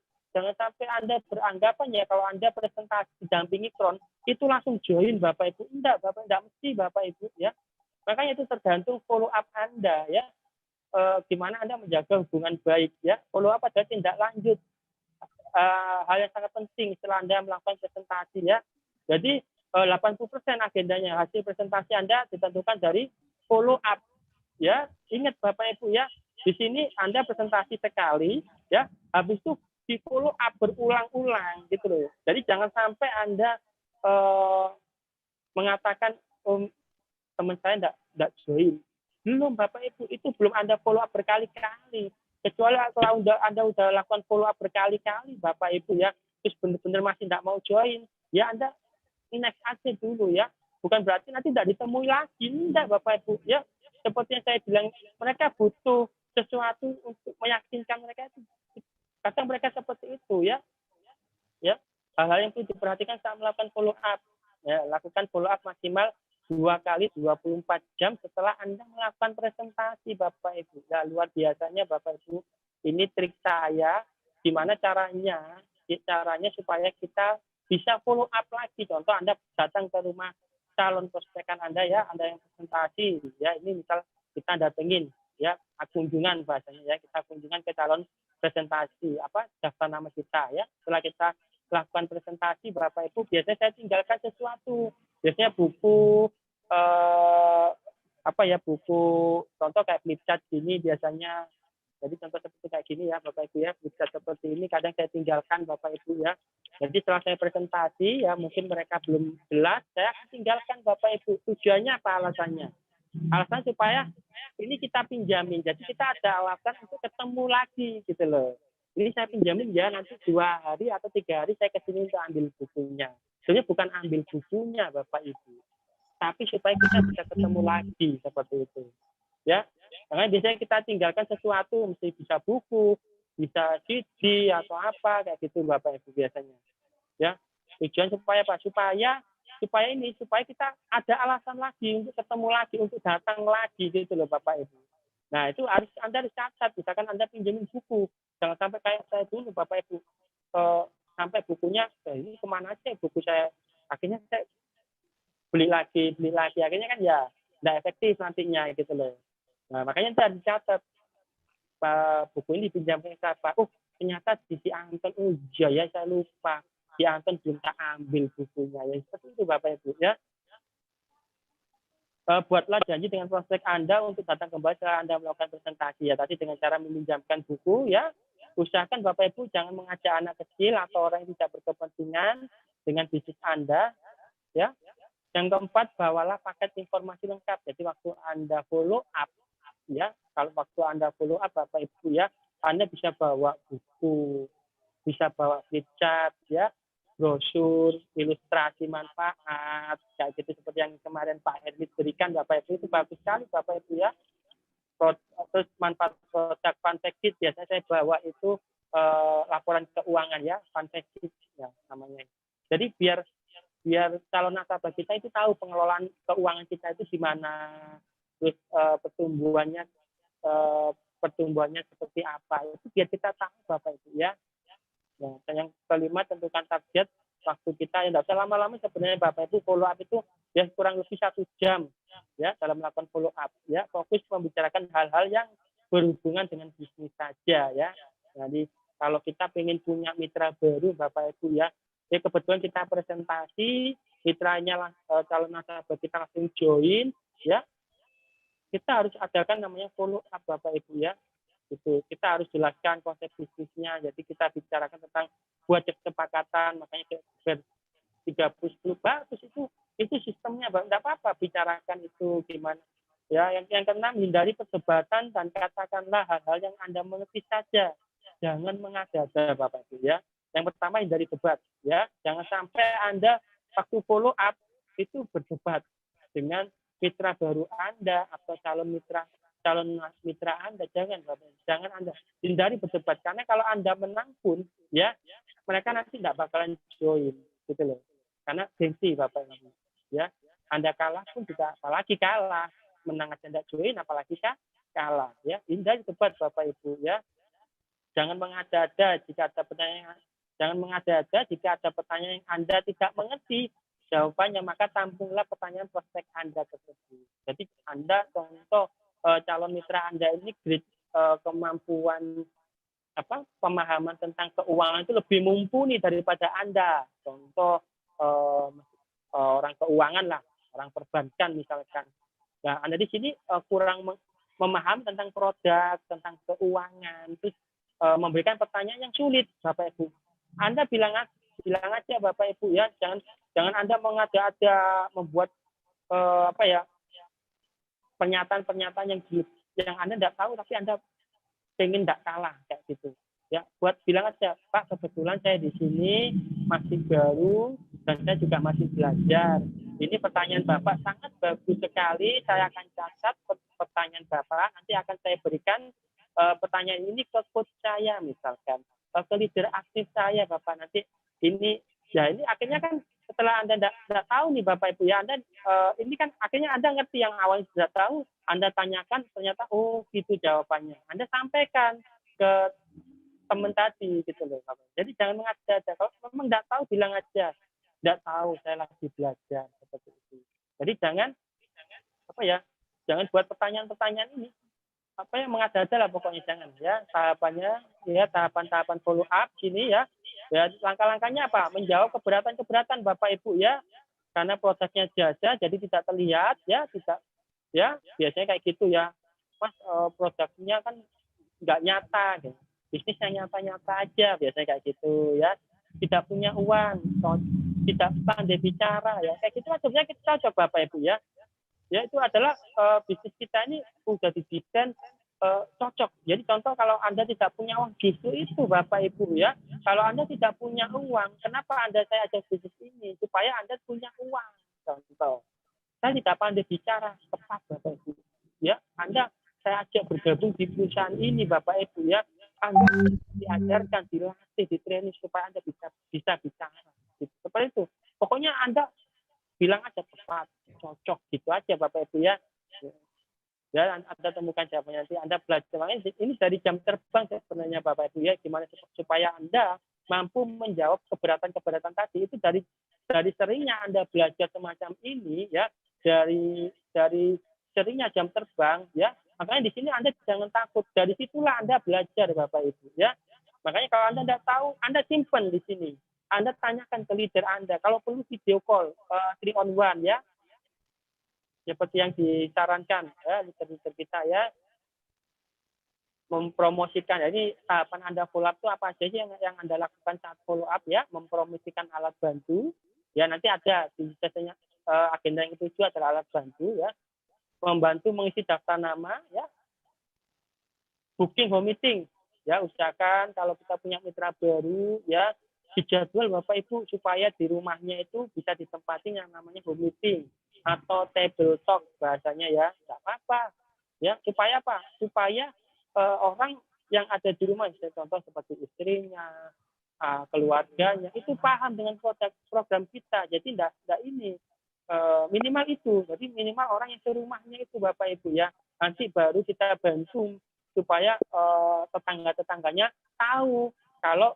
sampai Anda beranggapan ya kalau Anda presentasi didampingi Kron itu langsung join Bapak Ibu. Enggak mesti Bapak Ibu ya. Makanya itu tergantung follow up Anda ya. Gimana Anda menjaga hubungan baik ya. Follow up adalah tindak lanjut. Hal yang sangat penting setelah Anda melakukan presentasi ya. Jadi 80% agendanya hasil presentasi Anda ditentukan dari follow up ya. Ingat Bapak Ibu ya, di sini Anda presentasi sekali ya, habis itu di follow up berulang-ulang gitu loh. Jadi jangan sampai Anda mengatakan teman saya enggak join. Belum Bapak Ibu, itu belum Anda follow up berkali-kali. Kecuali kalau Anda udah lakukan follow up berkali-kali Bapak Ibu ya, terus benar-benar masih enggak mau join, ya Anda next aja dulu ya. Bukan berarti nanti tidak ditemui lagi. Enggak Bapak Ibu ya. Seperti yang saya bilang, mereka butuh sesuatu untuk meyakinkan mereka itu. Kadang mereka seperti itu ya. Ya. Hal-hal yang perlu diperhatikan saat melakukan follow up. Ya, lakukan follow up maksimal 2 kali 24 jam setelah Anda melakukan presentasi Bapak Ibu. Ya, luar biasanya Bapak Ibu. Ini trik saya gimana caranya supaya kita bisa follow up lagi. Contoh Anda datang ke rumah calon prospekan Anda ya, Anda yang presentasi ya, ini misal kita datengin ya, kunjungan bahasanya ya, kita kunjungan ke calon presentasi daftar nama kita ya. Setelah kita lakukan presentasi Bapak Ibu, biasanya saya tinggalkan sesuatu. Biasanya buku buku contoh kayak flip chart gini biasanya. Jadi contoh seperti kayak gini ya Bapak Ibu ya, bisa seperti ini kadang saya tinggalkan Bapak Ibu ya. Jadi setelah saya presentasi ya mungkin mereka belum jelas, saya tinggalkan Bapak Ibu. Tujuannya apa alasannya? Alasan supaya ini kita pinjamin, jadi kita ada alasan untuk ketemu lagi gitu loh. Ini saya pinjamin ya, nanti 2 hari atau 3 hari saya kesini untuk ambil bukunya. Sebenarnya bukan ambil bukunya Bapak Ibu, tapi supaya kita bisa ketemu lagi seperti itu. Ya, karena biasanya kita tinggalkan sesuatu, mesti bisa buku, bisa CD atau apa kayak gitu Bapak Ibu biasanya. Ya, tujuan supaya supaya kita ada alasan lagi untuk ketemu lagi, untuk datang lagi gitu loh Bapak Ibu. Nah, itu Anda harus catat, misalkan Anda pinjemin buku, jangan sampai kayak saya dulu Bapak Ibu, sampai bukunya ini kemana aja buku saya, akhirnya saya beli lagi, akhirnya kan ya nggak efektif nantinya gitu loh. Nah, makanya saya dicatat buku ini dipinjamkan ke siapa. Ternyata di si Anton, ya saya lupa. Si Anton belum tak ambil bukunya. Ya seperti itu Bapak Ibu ya. Buatlah janji dengan prospek Anda untuk datang kembali setelah Anda melakukan presentasi ya. Tadi dengan cara meminjamkan buku ya. Usahakan Bapak Ibu jangan mengajak anak kecil atau orang yang tidak berkepentingan dengan bisnis Anda ya. Yang keempat, bawalah paket informasi lengkap. Jadi waktu Anda follow up ya, kalau waktu Anda follow up Bapak Ibu ya, Anda bisa bawa buku, bisa bawa flip chart ya, brosur, ilustrasi manfaat, kayak gitu seperti yang kemarin Pak Hermit berikan Bapak Ibu, itu bagus sekali Bapak Ibu ya. Terus manfaat produk Funfactsheet biasanya saya bawa itu laporan keuangan ya, Funfactsheet ya namanya. Jadi biar calon nasabah kita itu tahu pengelolaan keuangan kita itu di mana, terus pertumbuhannya seperti apa, itu biar kita tahu Bapak Ibu ya. Nah, yang kelima, tentukan target waktu kita yang tidak usah lama-lama sebenarnya Bapak Ibu. Follow up itu ya kurang lebih 1 jam ya dalam melakukan follow up ya, fokus membicarakan hal-hal yang berhubungan dengan bisnis saja ya. Jadi kalau kita ingin punya mitra baru Bapak Ibu ya kebetulan kita presentasi mitranya calon nasabah kita langsung join ya, kita harus adakan namanya follow up Bapak Ibu ya. Itu kita harus jelaskan konsep bisnisnya. Jadi kita bicarakan tentang buat kesepakatan, makanya ber 30 bagus itu sistemnya, Bang. Enggak apa-apa bicarakan itu gimana. Ya, yang keenam hindari perdebatan dan katakanlah hal-hal yang Anda mengerti saja. Jangan mengada-ada Bapak Ibu ya. Yang pertama hindari debat ya. Jangan sampai Anda waktu follow up itu berdebat dengan mitra baru Anda atau calon mitra Anda. Jangan Anda hindari berdebat, karena kalau Anda menang pun ya mereka nanti tidak bakalan join gitu loh, karena gengsi Bapak Ibu ya. Anda kalah pun juga, apalagi kalah, menang aja tidak join apalagi kalah ya. Hindari debat Bapak Ibu ya. Jangan mengada-ada jika ada pertanyaan, jika ada pertanyaan yang Anda tidak mengerti jawabannya, maka tampunglah pertanyaan prospek Anda tersebut. Jadi Anda contoh calon mitra Anda ini kemampuan pemahaman tentang keuangan itu lebih mumpuni daripada Anda. Contoh orang keuangan lah, orang perbankan misalkan. Nah, Anda di sini kurang memahami tentang produk, tentang keuangan, terus memberikan pertanyaan yang sulit Bapak Ibu. Anda bilang aja Bapak Ibu ya, jangan Anda mengada-ada membuat pernyataan-pernyataan yang Anda tidak tahu tapi Anda pengen tidak kalah kayak gitu. Ya, bilang aja, Pak, kebetulan saya di sini masih baru dan saya juga masih belajar. Ini pertanyaan Bapak sangat bagus sekali. Saya akan catat pertanyaan Bapak. Nanti akan saya berikan pertanyaan ini ke coach saya misalkan, ke leader aktif saya Bapak. Nanti ini akhirnya kan setelah Anda tidak tahu nih Bapak Ibu ya, Anda ini kan akhirnya Anda ngerti yang awalnya tidak tahu, Anda tanyakan ternyata oh gitu jawabannya. Anda sampaikan ke teman tadi gitu loh Bapak. Jadi jangan mengada-ada. Kalau memang tidak tahu bilang aja, tidak tahu saya lagi belajar seperti itu. Jadi jangan buat pertanyaan-pertanyaan ini mengada-ada lah pokoknya, jangan ya. Tahapannya ya tahapan follow up sini ya. Ya, langkah-langkahnya apa? Menjawab keberatan-keberatan Bapak Ibu ya. Karena prosesnya jasa jadi tidak terlihat ya, tidak ya, biasanya kayak gitu ya. Mas produknya kan nggak nyata gitu. Bisnisnya nyata-nyata aja biasanya kayak gitu ya. Tidak punya uang, tidak pandai bicara ya. Kayak gitu sebenarnya kita coba Bapak Ibu ya. Ya itu adalah bisnis kita ini sudah didesain cocok. Jadi contoh kalau Anda tidak punya uang, justru itu Bapak Ibu ya. Kalau Anda tidak punya uang, kenapa saya ajak bisnis ini? Supaya Anda punya uang. Contoh, saya tidak pandai bicara, tepat Bapak Ibu. Ya, saya ajak bergabung di perusahaan ini Bapak Ibu ya. Anda diajarkan, dilatih, ditraining supaya Anda bisa bicara. Seperti itu. Pokoknya Anda bilang aja tepat, cocok gitu aja Bapak Ibu ya. Ya, Anda temukan jawabannya nanti Anda belajar. Makanya ini dari jam terbang sebenarnya Bapak Ibu ya, gimana supaya Anda mampu menjawab keberatan-keberatan tadi itu dari seringnya Anda belajar semacam ini ya, dari seringnya jam terbang ya. Makanya di sini Anda jangan takut, dari situlah Anda belajar Bapak Ibu ya. Makanya kalau Anda tidak tahu, Anda simpan di sini. Anda tanyakan ke leader Anda. Kalau perlu video call 3 on 1 ya. Seperti yang disarankan ya leader kita ya, mempromosikan. Jadi tahapan Anda follow up itu apa aja sih yang Anda lakukan saat follow up ya, mempromosikan alat bantu ya, nanti ada di biasanya agenda yang ketujuh adalah alat bantu ya, membantu mengisi daftar nama ya, booking home meeting ya, usahakan kalau kita punya mitra baru ya dijadwal Bapak Ibu supaya di rumahnya itu bisa ditempati yang namanya home meeting atau table talk bahasanya ya, nggak apa-apa ya. Supaya apa? Supaya orang yang ada di rumah, contoh seperti istrinya, keluarganya itu paham dengan program kita. Jadi enggak ini minimal itu. Jadi minimal orang yang ke rumahnya itu Bapak Ibu ya. Nanti baru kita bantu supaya tetangga-tetangganya tahu kalau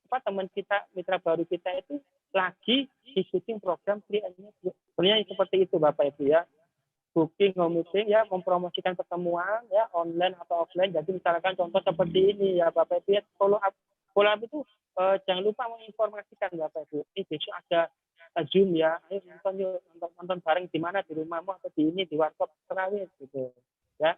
teman kita, mitra baru kita itu lagi ikutin program 3M-nya. Sebenarnya seperti itu Bapak Ibu ya. Booking home meeting ya, mempromosikan pertemuan ya online atau offline. Jadi misalkan contoh seperti ini ya Bapak Ibu ya, follow up itu jangan lupa menginformasikan Bapak Ibu. Ini besok ada Zoom ya, ayo nonton yuk, nonton bareng di mana, di rumahmu atau di warkop terawih gitu ya.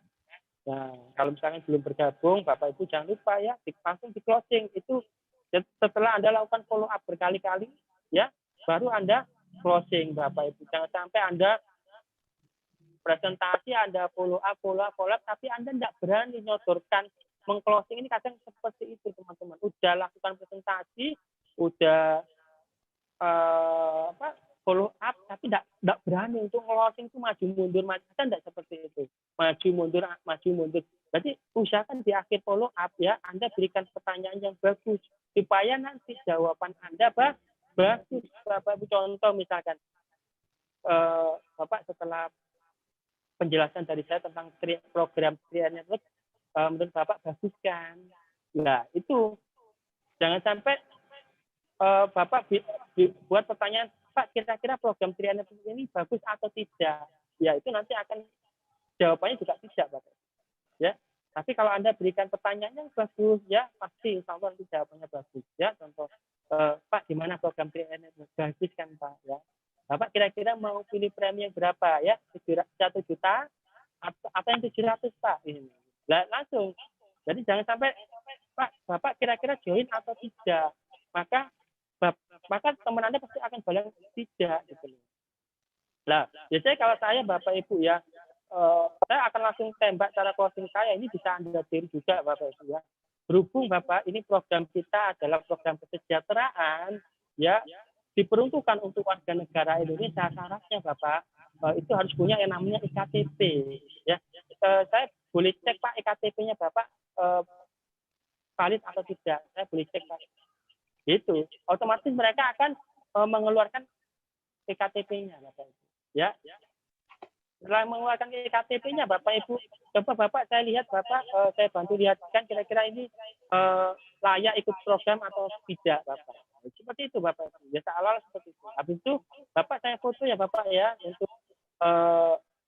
Nah, kalau misalnya belum bergabung Bapak Ibu jangan lupa ya, langsung di closing itu setelah Anda lakukan follow up berkali-kali ya, baru Anda closing Bapak Ibu. Jangan sampai Anda presentasi, Anda follow up, tapi Anda tidak berani nyodorkan mengclosing. Ini kadang seperti itu teman-teman. Udah lakukan presentasi, udah follow up, tapi tidak berani untuk closing, itu maju mundur, kan tidak seperti itu. Maju mundur. Jadi usahakan di akhir follow up ya, Anda berikan pertanyaan yang bagus supaya nanti jawaban Anda bagus. Bapak contoh misalkan Bapak setelah penjelasan dari saya tentang program 3M Network, menurut Bapak bagus kan? Nah, itu jangan sampai Bapak buat pertanyaan, Pak, kira-kira program 3M Network ini bagus atau tidak? Ya, itu nanti akan jawabannya juga tidak, Bapak. Ya, tapi kalau Anda berikan pertanyaan yang bagus, ya pasti insya Allah nanti jawabannya bagus. Ya, contoh, Pak, di mana program 3M Network? Bagus kan, Pak? Ya. Bapak kira-kira mau pilih premi yang berapa ya? 1 juta atau yang 700 Pak? Ini. Langsung. Jadi jangan sampai Pak, Bapak kira-kira join atau tidak. Maka teman Anda pasti akan bilang tidak gitu. Nah, biasanya kalau saya Bapak Ibu ya, saya akan langsung tembak cara closing saya. Ini bisa Anda tiru juga Bapak Ibu ya. Berhubung Bapak, ini program kita adalah program kesejahteraan ya, diperuntukkan untuk warga negara Indonesia. Syaratnya Bapak itu harus punya yang namanya IKTP ya. Saya boleh cek Pak IKTP-nya Bapak valid atau tidak. Saya boleh cek Pak. Itu otomatis mereka akan mengeluarkan IKTP-nya Bapak Ibu. Ya. Setelah mengeluarkan IKTP-nya Bapak Ibu, coba Bapak saya lihat Bapak, saya bantu lihatkan kira-kira ini layak ikut program atau tidak Bapak. Seperti itu Bapak. Biasa awal seperti itu. Habis itu Bapak saya foto ya Bapak ya untuk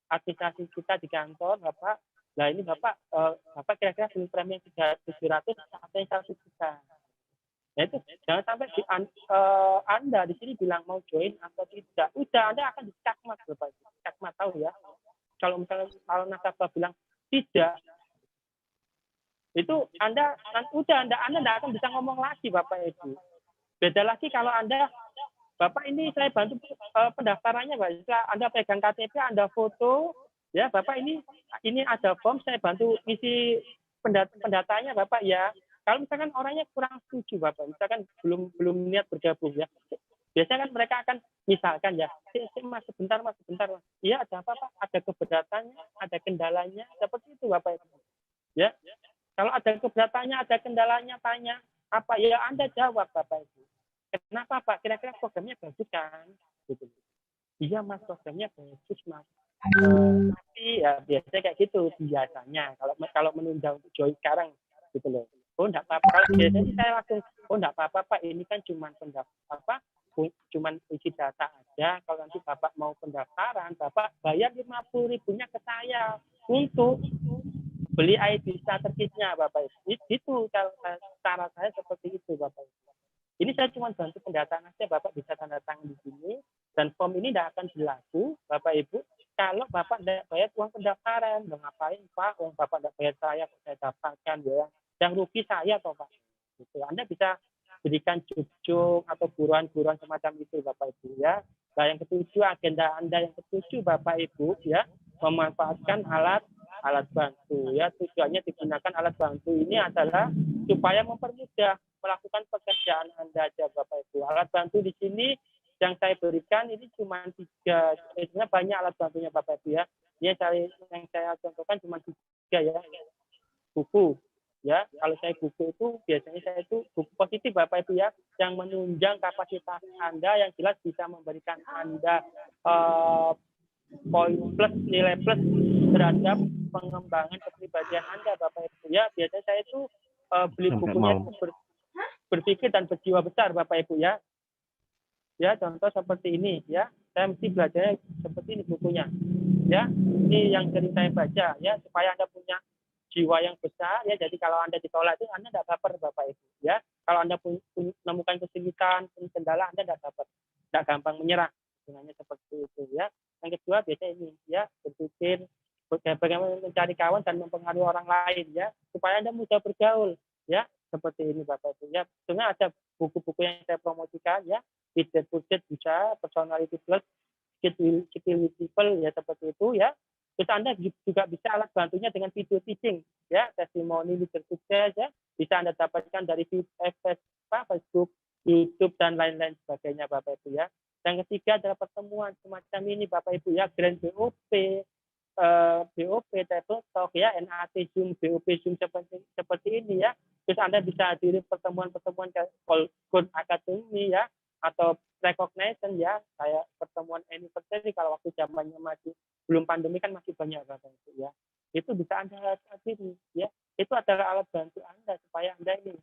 administrasi kita di kantor Bapak. Nah ini Bapak kira-kira beli premi yang 700 atau yang 100 juta. Nah itu jangan sampai Anda di sini bilang mau join atau tidak. Udah Anda akan dicakmat Bapak. Cakmat tahu ya. Kalau misalnya nasabah bilang tidak, itu Anda tidak akan bisa ngomong lagi Bapak Ibu. Beda lagi kalau Anda, Bapak ini saya bantu pendaftarannya, Pak. Setelah Anda pegang KTP, Anda foto, ya Bapak ini ada form, saya bantu isi pendataannya Bapak ya. Kalau misalkan orangnya kurang setuju Bapak, misalkan belum niat bergabung ya, biasanya kan mereka akan misalkan ya, mas sebentar. Iya ada apa Pak? Ada keberatannya, ada kendalanya, seperti itu Bapak. Ya, kalau ada keberatannya, ada kendalanya, tanya apa ya Anda jawab Bapak Ibu. Kenapa Pak? Kira-kira programnya bagus kan? Gitu. Iya Mas, programnya bagus Mas. Tapi ya biasanya kayak gitu biasanya. Kalau menunda untuk join sekarang gitu loh. Oh enggak apa-apa. Kalau biasanya saya langsung enggak apa-apa Pak. Ini kan cuman isi data aja. Kalau nanti Bapak mau pendaftaran, Bapak bayar 50.000-nya ke saya untuk beli ID starter kit-nya Bapak. Itu cara saya seperti itu Bapak. Ini saya cuma bantu pendataan saja, Bapak bisa tanda tangan di sini, dan form ini tidak akan berlaku, Bapak Ibu, kalau Bapak tidak bayar uang pendaftaran. Mau ngapain Pak? Uang Bapak tidak bayar saya dapatkan ya. Yang rugi saya toh Pak. Gitu. Anda bisa berikan cucuk atau buruan-buruan semacam itu Bapak Ibu ya. Nah yang ketujuh, agenda Anda yang ketujuh Bapak Ibu ya, memanfaatkan alat bantu ya. Tujuannya digunakan alat bantu ini adalah supaya mempermudah melakukan pekerjaan Anda aja Bapak Ibu. Alat bantu di sini yang saya berikan ini cuma 3, sebenarnya banyak alat bantunya Bapak Ibu ya. Ini yang saya contohkan cuma 3 ya. Buku ya, kalau saya buku itu biasanya saya itu buku positif Bapak Ibu ya, yang menunjang kapasitas Anda, yang jelas bisa memberikan Anda poin plus, nilai plus terhadap pengembangan kepribadian Anda Bapak Ibu ya. Biasanya saya itu beli bukunya itu berpikir dan berjiwa besar Bapak Ibu ya. Ya, contoh seperti ini ya. Saya mesti belajarnya seperti ini bukunya. Ya, ini yang sering saya baca ya, supaya Anda punya jiwa yang besar ya. Jadi kalau Anda ditolak itu Anda tidak baper Bapak Ibu ya. Kalau Anda menemukan kesulitan, kendala, Anda tidak baper, tidak gampang menyerah. Sebenarnya seperti itu ya. Yang kedua biasanya ini ya, berpikir bagaimana mencari kawan dan mempengaruhi orang lain ya, supaya Anda mudah bergaul ya. Seperti ini Bapak Ibu ya. Sebenarnya ada buku-buku yang saya promosikan ya. Budget bisa, personality plus, skill with people ya, seperti itu ya. Terus Anda juga bisa alat bantunya dengan video teaching ya, testimoni leader sukses ya, bisa Anda dapatkan dari Facebook, YouTube dan lain-lain sebagainya Bapak Ibu ya. Yang ketiga adalah pertemuan semacam ini Bapak Ibu ya, Grand BOP, Table Talk ya, NAT Zoom, BOP Zoom seperti ini ya. Terus Anda bisa hadiri pertemuan-pertemuan Gold Academy ya, atau recognition ya, kayak pertemuan anniversary kalau waktu zamannya masih belum pandemi kan masih banyak Bapak Ibu ya. Itu bisa Anda hadiri ya. Itu adalah alat bantu Anda supaya Anda ini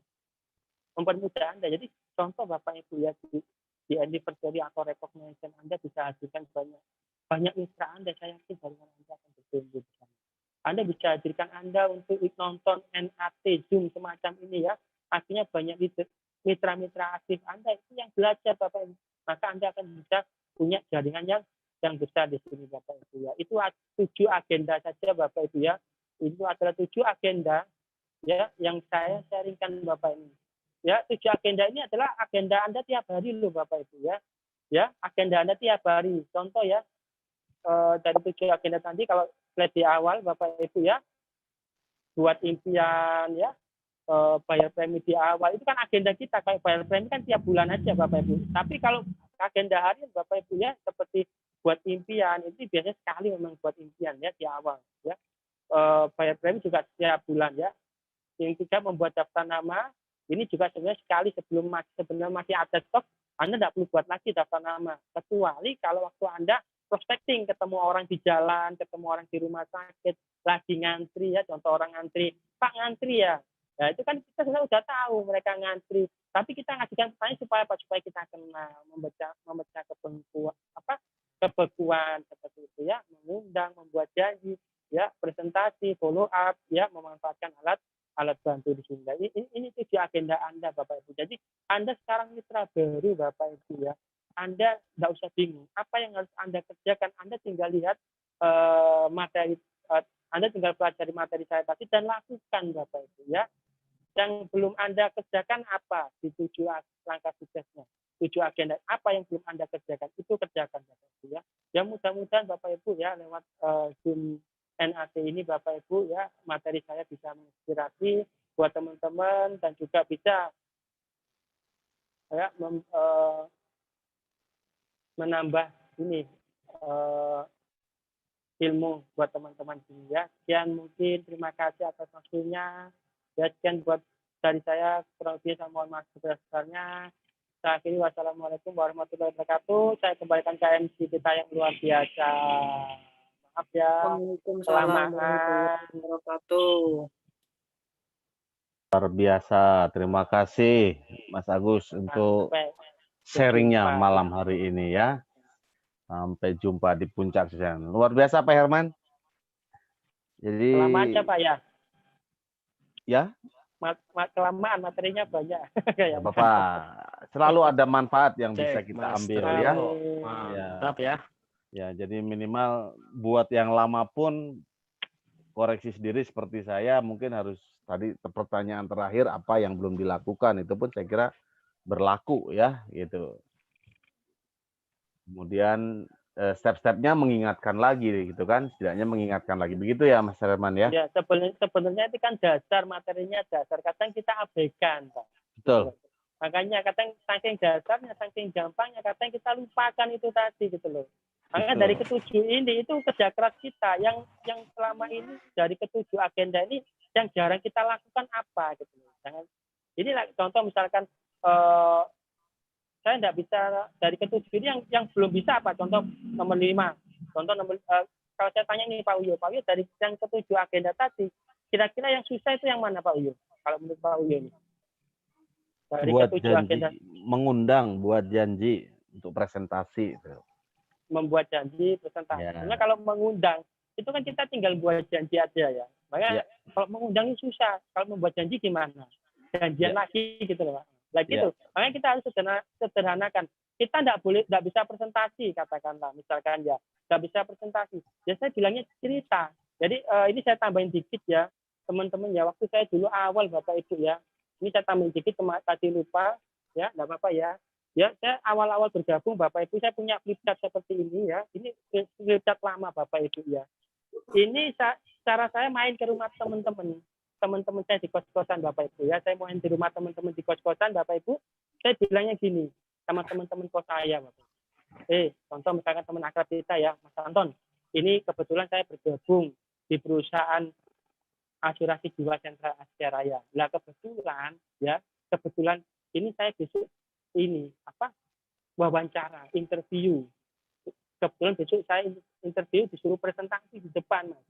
mempermudah Anda. Jadi contoh Bapak Ibu ya, di anniversary atau recognition Anda bisa hadirkan banyak mitra Anda. Saya yakin jaringan Anda akan bertumbuh di sana. Anda bisa hadirkan Anda untuk nonton NAT Zoom semacam ini ya. Artinya banyak mitra-mitra aktif Anda itu yang belajar Bapak Ibu. Maka Anda akan bisa punya jaringan yang besar di sini Bapak Ibu ya. Itu 7 agenda saja Bapak Ibu ya. Itu adalah 7 agenda ya yang saya sharingkan Bapak ini. Ya, 7 agenda ini adalah agenda Anda tiap hari loh Bapak Ibu ya. Ya, agenda Anda tiap hari. Contoh ya, dari 7 agenda tadi kalau slide di awal Bapak Ibu ya, buat impian ya, bayar premi di awal itu kan agenda kita. Kayak bayar premi kan tiap bulan aja Bapak Ibu. Tapi kalau agenda harian Bapak Ibu ya, seperti buat impian itu biasanya sekali memang buat impian ya di awal ya. Bayar premi juga setiap bulan ya. Yang ketiga membuat daftar nama, ini juga sebenarnya sekali sebenarnya masih ada stok, Anda tidak perlu buat lagi daftar nama, kecuali kalau waktu Anda prospecting, ketemu orang di jalan, ketemu orang di rumah sakit, lagi ngantri ya, contoh orang ngantri, Pak ngantri ya. Nah, itu kan kita sudah tahu mereka ngantri, tapi kita ngajukan pertanyaan supaya kita kenal, membaca kebekuan seperti itu ya, mengundang, membuat janji, ya, presentasi, follow up, ya, memanfaatkan alat bantu di sini. Ini 7 agenda Anda Bapak Ibu. Jadi Anda sekarang mitra baru Bapak Ibu ya. Anda tidak usah bingung apa yang harus Anda kerjakan. Anda tinggal lihat materi, Anda tinggal pelajari materi saya tadi dan lakukan Bapak Ibu ya. Yang belum Anda kerjakan apa di 7 langkah suksesnya, 7 agenda apa yang belum Anda kerjakan, itu kerjakan Bapak Ibu ya. Ya mudah-mudahan Bapak Ibu ya lewat Zoom NAT ini Bapak Ibu ya, materi saya bisa menginspirasi buat teman-teman dan juga bisa ya menambah ini ilmu buat teman-teman sini ya. Sekian mungkin, terima kasih atas waktunya. Ya, sekian buat dari saya, kurang lebih saya mohon maaf sebesar-besarnya. Saya akhiri, wassalamualaikum warahmatullahi wabarakatuh. Saya kembalikan ke MC kita yang luar biasa. Maaf ya. Waalaikumsalam warahmatullahi wabarakatuh. Luar biasa. Terima kasih Mas Agus untuk sharingnya malam hari ini ya. Sampai jumpa di puncak session. Luar biasa Pak Herman. Jadi kelamaan aja Pak ya. Ya. Kelamaan materinya banyak. Ya Bapak. Selalu ada manfaat yang bisa kita ambil ya. Mantap ya. Ya, jadi minimal buat yang lama pun koreksi sendiri seperti saya, mungkin harus tadi pertanyaan terakhir apa yang belum dilakukan, itu pun saya kira berlaku ya gitu. Kemudian step-stepnya mengingatkan lagi gitu kan, setidaknya mengingatkan lagi, begitu ya Mas Herman ya? Ya, sebenarnya itu kan dasar, materinya dasar, kadang kita abaikan Pak. Betul. Makanya kadang saking dasarnya, saking gampangnya, kadang kita lupakan itu tadi gitu loh. Makanya dari ketujuh ini itu kerja keras kita yang selama ini dari ketujuh agenda ini yang jarang kita lakukan apa gitu loh. Jangan ini contoh misalkan saya tidak bisa dari ketujuh ini yang belum bisa apa, contoh nomor 5, contoh nomor kalau saya tanya nih Pak Uyo dari yang ketujuh agenda tadi kira-kira yang susah itu yang mana Pak Uyo kalau menurut Pak Uyo ini? Dari buat ketujuh janji, agenda mengundang buat janji untuk presentasi itu. membuat janji presentasi. Ya. Sebenarnya kalau mengundang itu kan kita tinggal buat janji aja ya. Makanya Ya. kalau mengundang itu susah. Kalau membuat janji gimana? Janjian Ya. lagi gitu loh, Pak. Lah Ya. gitu. Makanya kita harus sederhanakan. Kita tidak bisa presentasi katakanlah misalkan ya. Tidak bisa presentasi. Ya saya bilangnya cerita. Jadi ini saya tambahin dikit ya. Teman-teman ya, waktu saya dulu awal Bapak Ibu ya. Ini saya tambahin dikit, tadi lupa ya, enggak apa-apa ya. Ya, saya awal-awal bergabung Bapak Ibu, saya punya flipchart seperti ini ya. Ini flipchart lama Bapak Ibu ya. Ini cara saya main ke rumah teman-teman. Teman-teman saya di kos-kosan Bapak Ibu ya. Saya main di rumah teman-teman di kos-kosan Bapak Ibu. Saya bilangnya gini sama teman-teman kos saya Bapak. Contoh misalkan teman akrab kita ya, Mas Anton. Ini kebetulan saya bergabung di perusahaan asuransi jiwa Sentral Asia Raya. Nah, kebetulan ini saya besok ini wawancara, interview. Kebetulan besok saya interview disuruh presentasi di depan, Mas.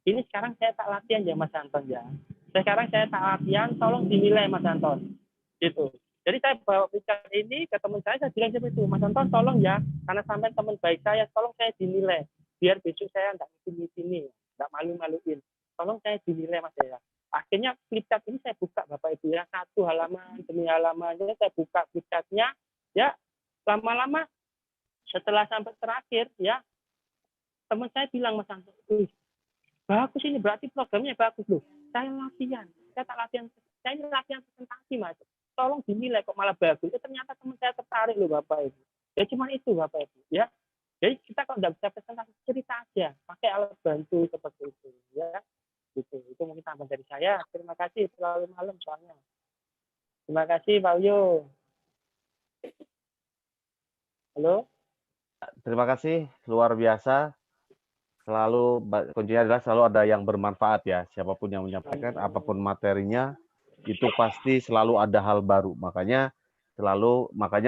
Ini sekarang saya tak latihan ya Mas Anton ya. Sekarang saya tak latihan, tolong dinilai Mas Anton. Gitu. Jadi saya bawa bicara ini ke teman saya bilang seperti itu, Mas Anton tolong ya, karena sampai teman baik saya, tolong saya dinilai. Biar besok saya enggak di sini, enggak malu-maluin. Tolong saya dinilai Mas ya. Akhirnya flipchart ini saya buka Bapak Ibu ya, satu halaman demi halamannya saya buka flipchartnya ya. Lama-lama setelah sampai terakhir ya, teman saya bilang Mas Anton, bagus ini berarti programnya bagus loh. Saya latihan, saya tak latihan, saya ini latihan presentasi Mas. Tolong dinilai kok malah bagus. Ternyata teman saya tertarik loh Bapak Ibu. Ya cuma itu Bapak Ibu ya. Jadi kita kalau nggak bisa presentasi cerita aja, pakai alat bantu seperti itu ya. Gitu. Itu mungkin tambahan dari saya. Terima kasih terlalu malam soalnya. Terima kasih Pak Uyo. Halo. Terima kasih, luar biasa. Selalu kuncinya adalah selalu ada yang bermanfaat ya. Siapapun yang menyampaikan, apapun materinya, itu pasti selalu ada hal baru. Makanya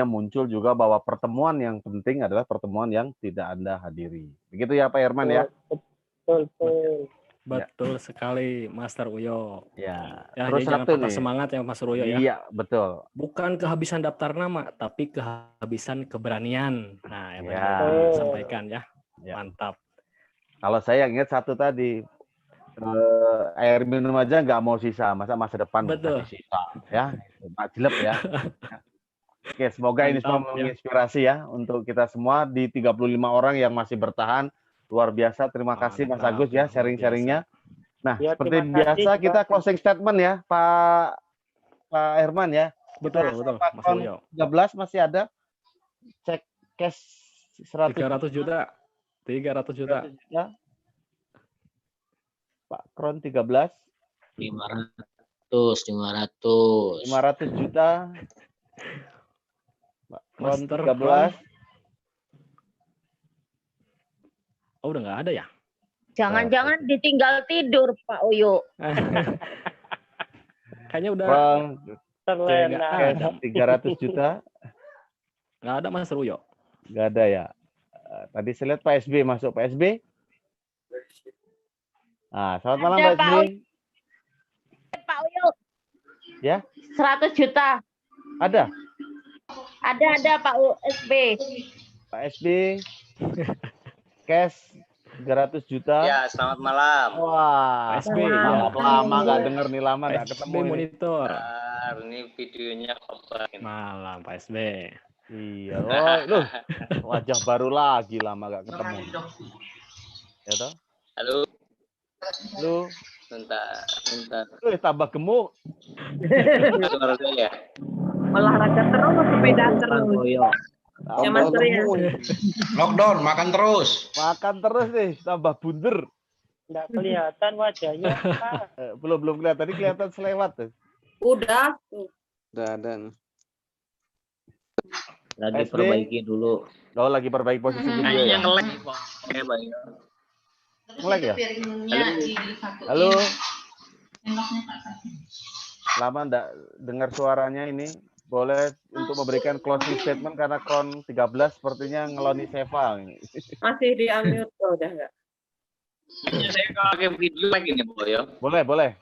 muncul juga bahwa pertemuan yang penting adalah pertemuan yang tidak Anda hadiri. Begitu ya Pak Herman ya? Betul. Betul sekali, Master Uyo. Ya. Ya, Terus jadi jangan satu patah nih. semangat ya, Master Uyo ya. Iya, betul. Bukan kehabisan daftar nama, tapi kehabisan keberanian. Nah, yang Ya. tadi disampaikan ya. Ya. Mantap. Kalau saya ingat satu tadi, air minum aja nggak mau sisa, masa depan Betul. kasih sisa, ya, Pak Jilep ya. Oke, semoga ini semua menginspirasi ya untuk kita semua di 35 orang yang masih bertahan. Luar biasa, terima kasih Mas Agus ya sharing-sharingnya. Nah, Ya, seperti biasa kita closing statement ya, Pak Herman ya. Betul, Mas Uyo. 13 masih ada cek cash 300 juta. 300 juta. Pak Kron 13. 500 juta. Pak Kron 13. Oh, udah nggak ada ya? Jangan-jangan ditinggal tidur, Pak Uyo. Kayaknya udah terlena. 300 juta. Nggak ada Mas Uyo. Nggak ada ya. Tadi saya lihat Pak SB masuk. Pak SB. Nah, selamat malam Pak SB. Pak Uyo. Ya. 100 juta. Ada Pak SB. Pak SB. Cash 300 juta. Ya, selamat malam. Wah, Pak SB. lama nggak denger nih, lama nggak ketemu ini. Monitor. Ini videonya kabar. Malam Pak SB. Iya, loh, wajah baru lagi, lama nggak ketemu. Ya toh? Halo. Lu, Bentar. tambah gemuk. Suara saya. Olahraga terus, sepeda terus. Ya, Master ya. Lockdown, makan terus. Makan terus nih, tambah bunder. Nggak kelihatan wajahnya. Belum kelihatan, tadi kelihatan selewat tuh. Udah. Dan Lagi SB. perbaiki dulu. Oh, lagi perbaiki posisi video ya. nge-lag. Nge-lag ya? Halo. Lama enggak dengar suaranya ini. Boleh untuk memberikan closing statement karena Kron 13 sepertinya ngeloni Seva ini. Masih di unmute udah enggak? Saya pakai video lagi nih, Boyo. Boleh.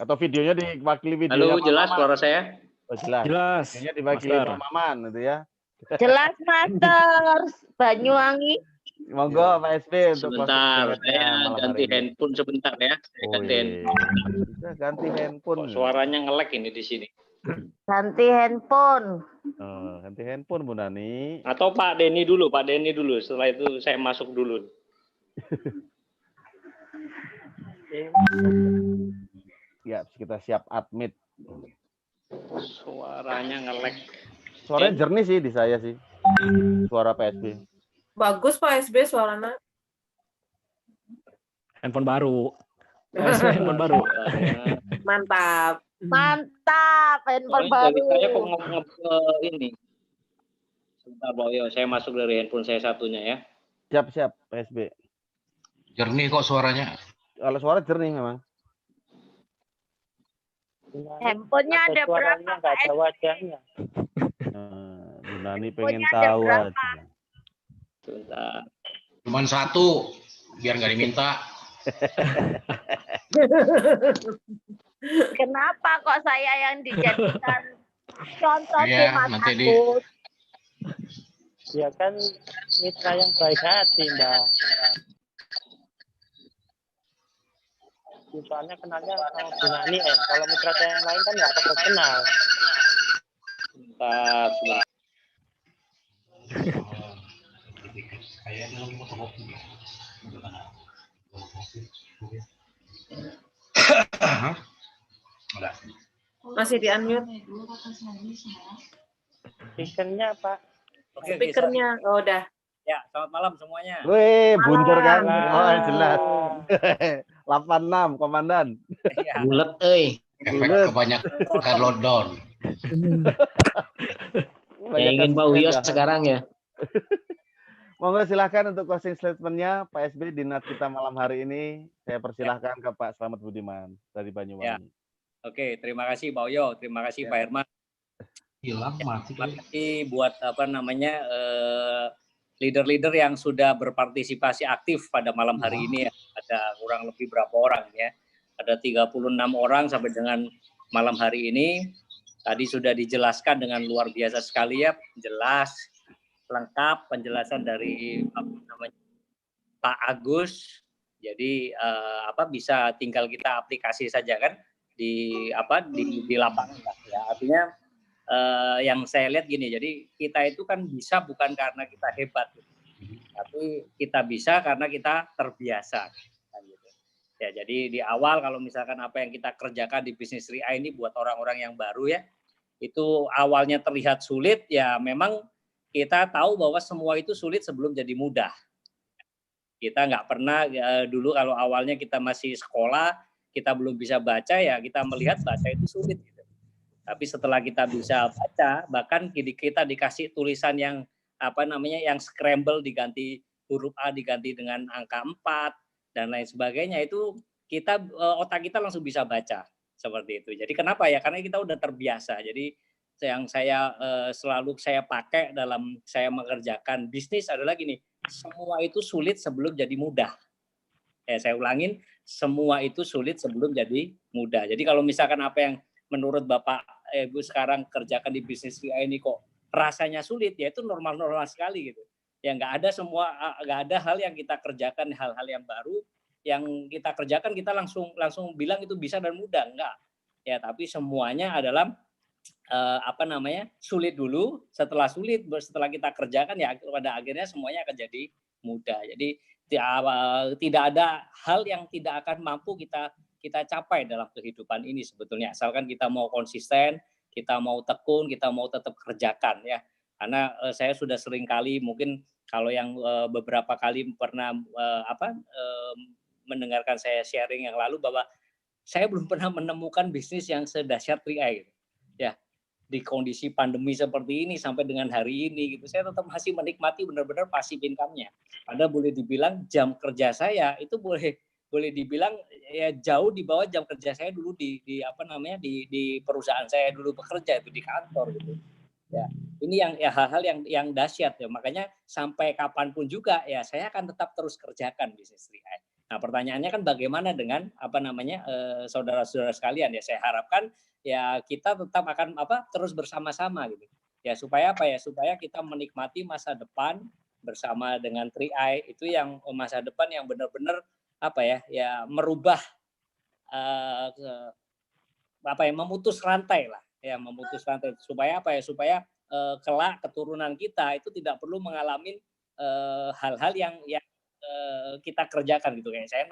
Atau videonya diwakili videonya Halo, Pak jelas Maman. suara saya? Oh, jelas. Jelas. Videonya diwakili Master. Pak Maman itu ya. Jelas Master Banyuwangi. Monggo Pak SB untuk Sebentar, closing statement-nya saya malam ganti hari ini. handphone sebentar ya. Saya Oh, ganti handphone. iya. Bisa ganti handphone. Kok suaranya nge-lag ini di sini. Ganti handphone. Oh, ganti handphone Bu Nani. Atau Pak Denny dulu, Pak Denny dulu. Setelah itu saya masuk dulu. Ya, kita siap admit. Suaranya nge-lag. Suaranya jernih sih di saya sih. Suara PSB. Bagus Pak SB suaranya. Handphone baru. Handphone baru. Mantap. Mantap, handphone Soalnya dari baru. saya kok ini. Sebentar, Pak Yo. Saya masuk dari handphone saya satunya ya. Siap-siap PSB. Jernih kok suaranya. Kalau suara jernih memang. Handphonenya ada berapa, suaranya, nggak Pak ada SB? wajahnya. Bu Nani pengen Handphonenya ada tahu berapa? aja. Sebentar. Cuman satu, biar nggak diminta. Kenapa kok saya yang dijadikan contoh Iya, sih Mas nanti Agus? Ya kan mitra yang baik hati, Mbak. Soalnya kenalnya sama Bu Nani, kalau mitra saya yang lain kan nggak pernah kenal. Sebentar, sebentar. Masih di unmute. Speakernya Pak. Oke, Speakernya. Oh, udah. Ya, selamat malam semuanya. Wih, bunter kan? Malam. Oh, jelas. 86, Komandan. Ya, Bulet, euy. Efek kebanyakan lockdown. Ya ingin Pak Uyos sekarang ya. Monggo silahkan untuk closing statement-nya Pak SB di NAT kita malam hari ini. Saya persilahkan ke Pak Slamet Budiman dari Banyuwangi. oke, terima kasih Pak Oyo, terima kasih Pak Herman. Hilang mati. Terima kasih buat leader-leader yang sudah berpartisipasi aktif pada malam hari ini ya. Ada kurang lebih berapa orang ya? Ada 36 orang sampai dengan malam hari ini. Tadi sudah dijelaskan dengan luar biasa sekali ya, jelas, lengkap penjelasan dari Pak Agus. Jadi bisa tinggal kita aplikasi saja kan di lapangan ya. Artinya yang saya lihat gini, jadi kita itu kan bisa bukan karena kita hebat, tapi kita bisa karena kita terbiasa. Kan gitu. Ya, jadi di awal kalau misalkan apa yang kita kerjakan di bisnis RIA ini buat orang-orang yang baru ya, itu awalnya terlihat sulit, ya memang kita tahu bahwa semua itu sulit sebelum jadi mudah. Kita nggak pernah dulu kalau awalnya kita masih sekolah, kita belum bisa baca ya kita melihat baca itu sulit. Gitu. Tapi setelah kita bisa baca, bahkan kita dikasih tulisan yang yang scramble diganti huruf A diganti dengan angka 4 dan lain sebagainya, itu otak kita langsung bisa baca seperti itu. Jadi kenapa ya? Karena kita udah terbiasa. Jadi yang selalu saya pakai dalam saya mengerjakan bisnis adalah gini, semua itu sulit sebelum jadi mudah. Saya ulangin, semua itu sulit sebelum jadi mudah. Jadi kalau misalkan apa yang menurut Bapak Ibu sekarang kerjakan di bisnis VI ini kok rasanya sulit, ya itu normal-normal sekali gitu. Ya nggak ada hal yang kita kerjakan, hal-hal yang baru yang kita kerjakan kita langsung bilang itu bisa dan mudah, enggak. Ya, tapi semuanya adalah sulit dulu, setelah kita kerjakan ya pada akhirnya semuanya akan jadi mudah. Jadi tidak ada hal yang tidak akan mampu kita capai dalam kehidupan ini sebetulnya, asalkan kita mau konsisten, kita mau tekun, kita mau tetap kerjakan ya. Karena saya sudah sering kali, mungkin kalau yang beberapa kali pernah mendengarkan saya sharing yang lalu, bahwa saya belum pernah menemukan bisnis yang sedahsyat RIA gitu. Ya, di kondisi pandemi seperti ini sampai dengan hari ini gitu, saya tetap masih menikmati benar-benar passive income-nya. Padahal boleh dibilang jam kerja saya itu boleh dibilang ya jauh di bawah jam kerja saya dulu di perusahaan saya dulu bekerja itu di kantor gitu. Ya, ini hal-hal yang dahsyat ya. Makanya sampai kapanpun juga ya saya akan tetap terus kerjakan bisnis RIA. Nah, pertanyaannya kan bagaimana dengan saudara-saudara sekalian ya. Saya harapkan ya kita tetap akan terus bersama-sama gitu. Ya supaya supaya kita menikmati masa depan bersama dengan 3i itu yang masa depan yang benar-benar merubah memutus rantai lah ya, memutus rantai supaya supaya kelak keturunan kita itu tidak perlu mengalami hal-hal yang kita kerjakan gitu. Kayak saya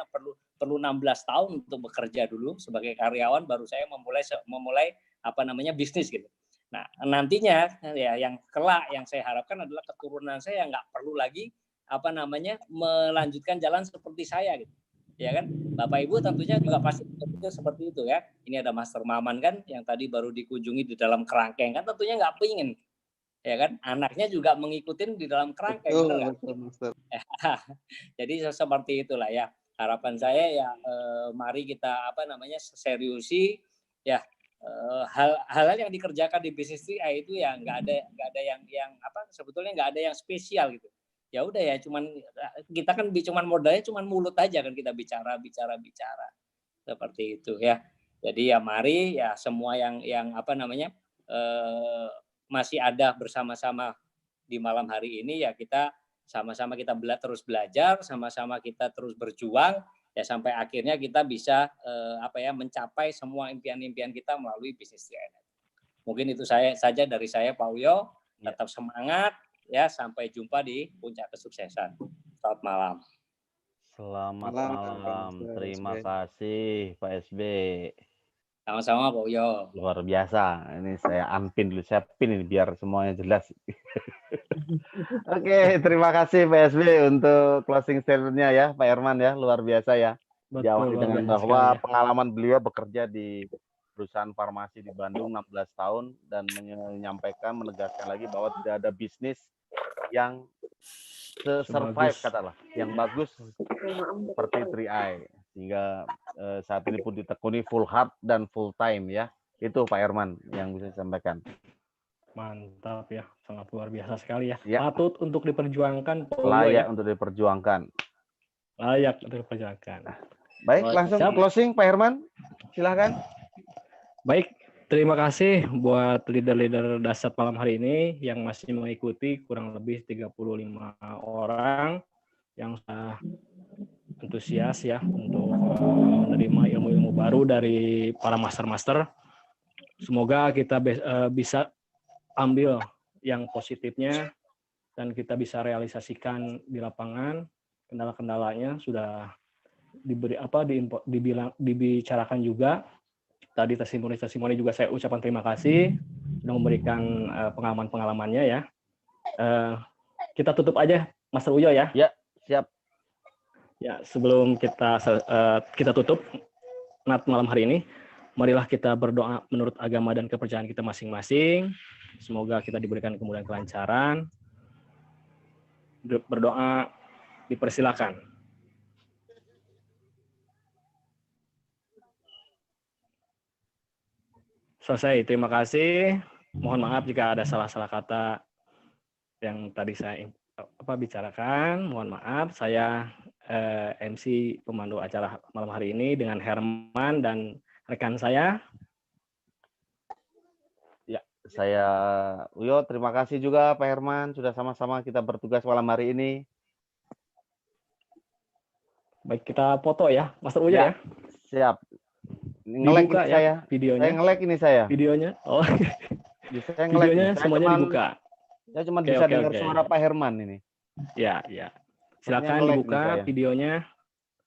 perlu 16 tahun untuk bekerja dulu sebagai karyawan, baru saya memulai bisnis gitu. Nah, nantinya ya yang kelak yang saya harapkan adalah keturunan saya nggak perlu lagi melanjutkan jalan seperti saya gitu. Ya kan, Bapak Ibu tentunya juga pasti seperti itu ya. Ini ada Master Maman kan yang tadi baru dikunjungi di dalam kerangkeng kan, tentunya nggak pengen ya kan anaknya juga mengikuti di dalam kerangkeng. Betul. Jadi seperti itulah ya harapan saya ya. Mari kita seriusi ya hal-hal yang dikerjakan di bisnis 3i itu ya nggak ada yang sebetulnya nggak ada yang spesial gitu. Ya udah ya, kita kan cuman modalnya cuman mulut aja kan, kita bicara seperti itu ya. Jadi ya mari ya semua yang masih ada bersama-sama di malam hari ini ya, kita sama-sama kita terus belajar, sama-sama kita terus berjuang ya sampai akhirnya kita bisa mencapai semua impian-impian kita melalui bisnis 3i. Mungkin itu saja dari saya, Pak Uyo. Tetap semangat ya, sampai jumpa di puncak kesuksesan. Selamat malam. Selamat malam. Terima kasih Pak SB. Sama-sama Pak Uyo. Luar biasa. Ini saya unpin dulu, saya pin ini biar semuanya jelas. Oke, terima kasih Pak SB untuk closing statement-nya ya, Pak Herman ya, luar biasa ya. Diawali dengan bahwa pengalaman beliau bekerja di perusahaan farmasi di Bandung 16 tahun dan menyampaikan, menegaskan lagi bahwa tidak ada bisnis yang survive katalah, yang bagus seperti 3i, sehingga saat ini pun ditekuni full hard dan full time ya. Itu Pak Herman yang bisa disampaikan. Mantap ya, sangat luar biasa sekali ya. Ya. Patut untuk diperjuangkan. Layak untuk diperjuangkan. Layak untuk diperjuangkan. Baik, langsung closing Pak Herman, silakan. Baik, terima kasih buat leader-leader Dasat malam hari ini yang masih mengikuti, kurang lebih 35 orang yang sudah antusias ya untuk menerima ilmu-ilmu baru dari para master-master. Semoga kita bisa ambil yang positifnya dan kita bisa realisasikan di lapangan. Kendala-kendalanya sudah dibicarakan juga. Tadi testimoni juga saya ucapkan terima kasih sudah memberikan pengalaman-pengalamannya ya. Kita tutup aja Master Uyo ya. Ya, siap. Ya, sebelum kita tutup malam hari ini, marilah kita berdoa menurut agama dan kepercayaan kita masing-masing. Semoga kita diberikan kemudahan kelancaran. Berdoa dipersilakan. Selesai, terima kasih. Mohon maaf jika ada salah-salah kata yang tadi saya bicarakan. Mohon maaf, saya MC pemandu acara malam hari ini dengan Herman dan rekan saya. Ya, saya Uyo, terima kasih juga Pak Herman sudah sama-sama kita bertugas malam hari ini. Baik, kita foto ya, Master Uyo ya. Siap. Nge-lag ini ya, saya. Videonya. Saya nge-lag ini saya. Videonya. Oh. Saya videonya semuanya dibuka. Saya cuma bisa dengar suara Pak Herman ini. Ya, ya. Silakan dibuka videonya.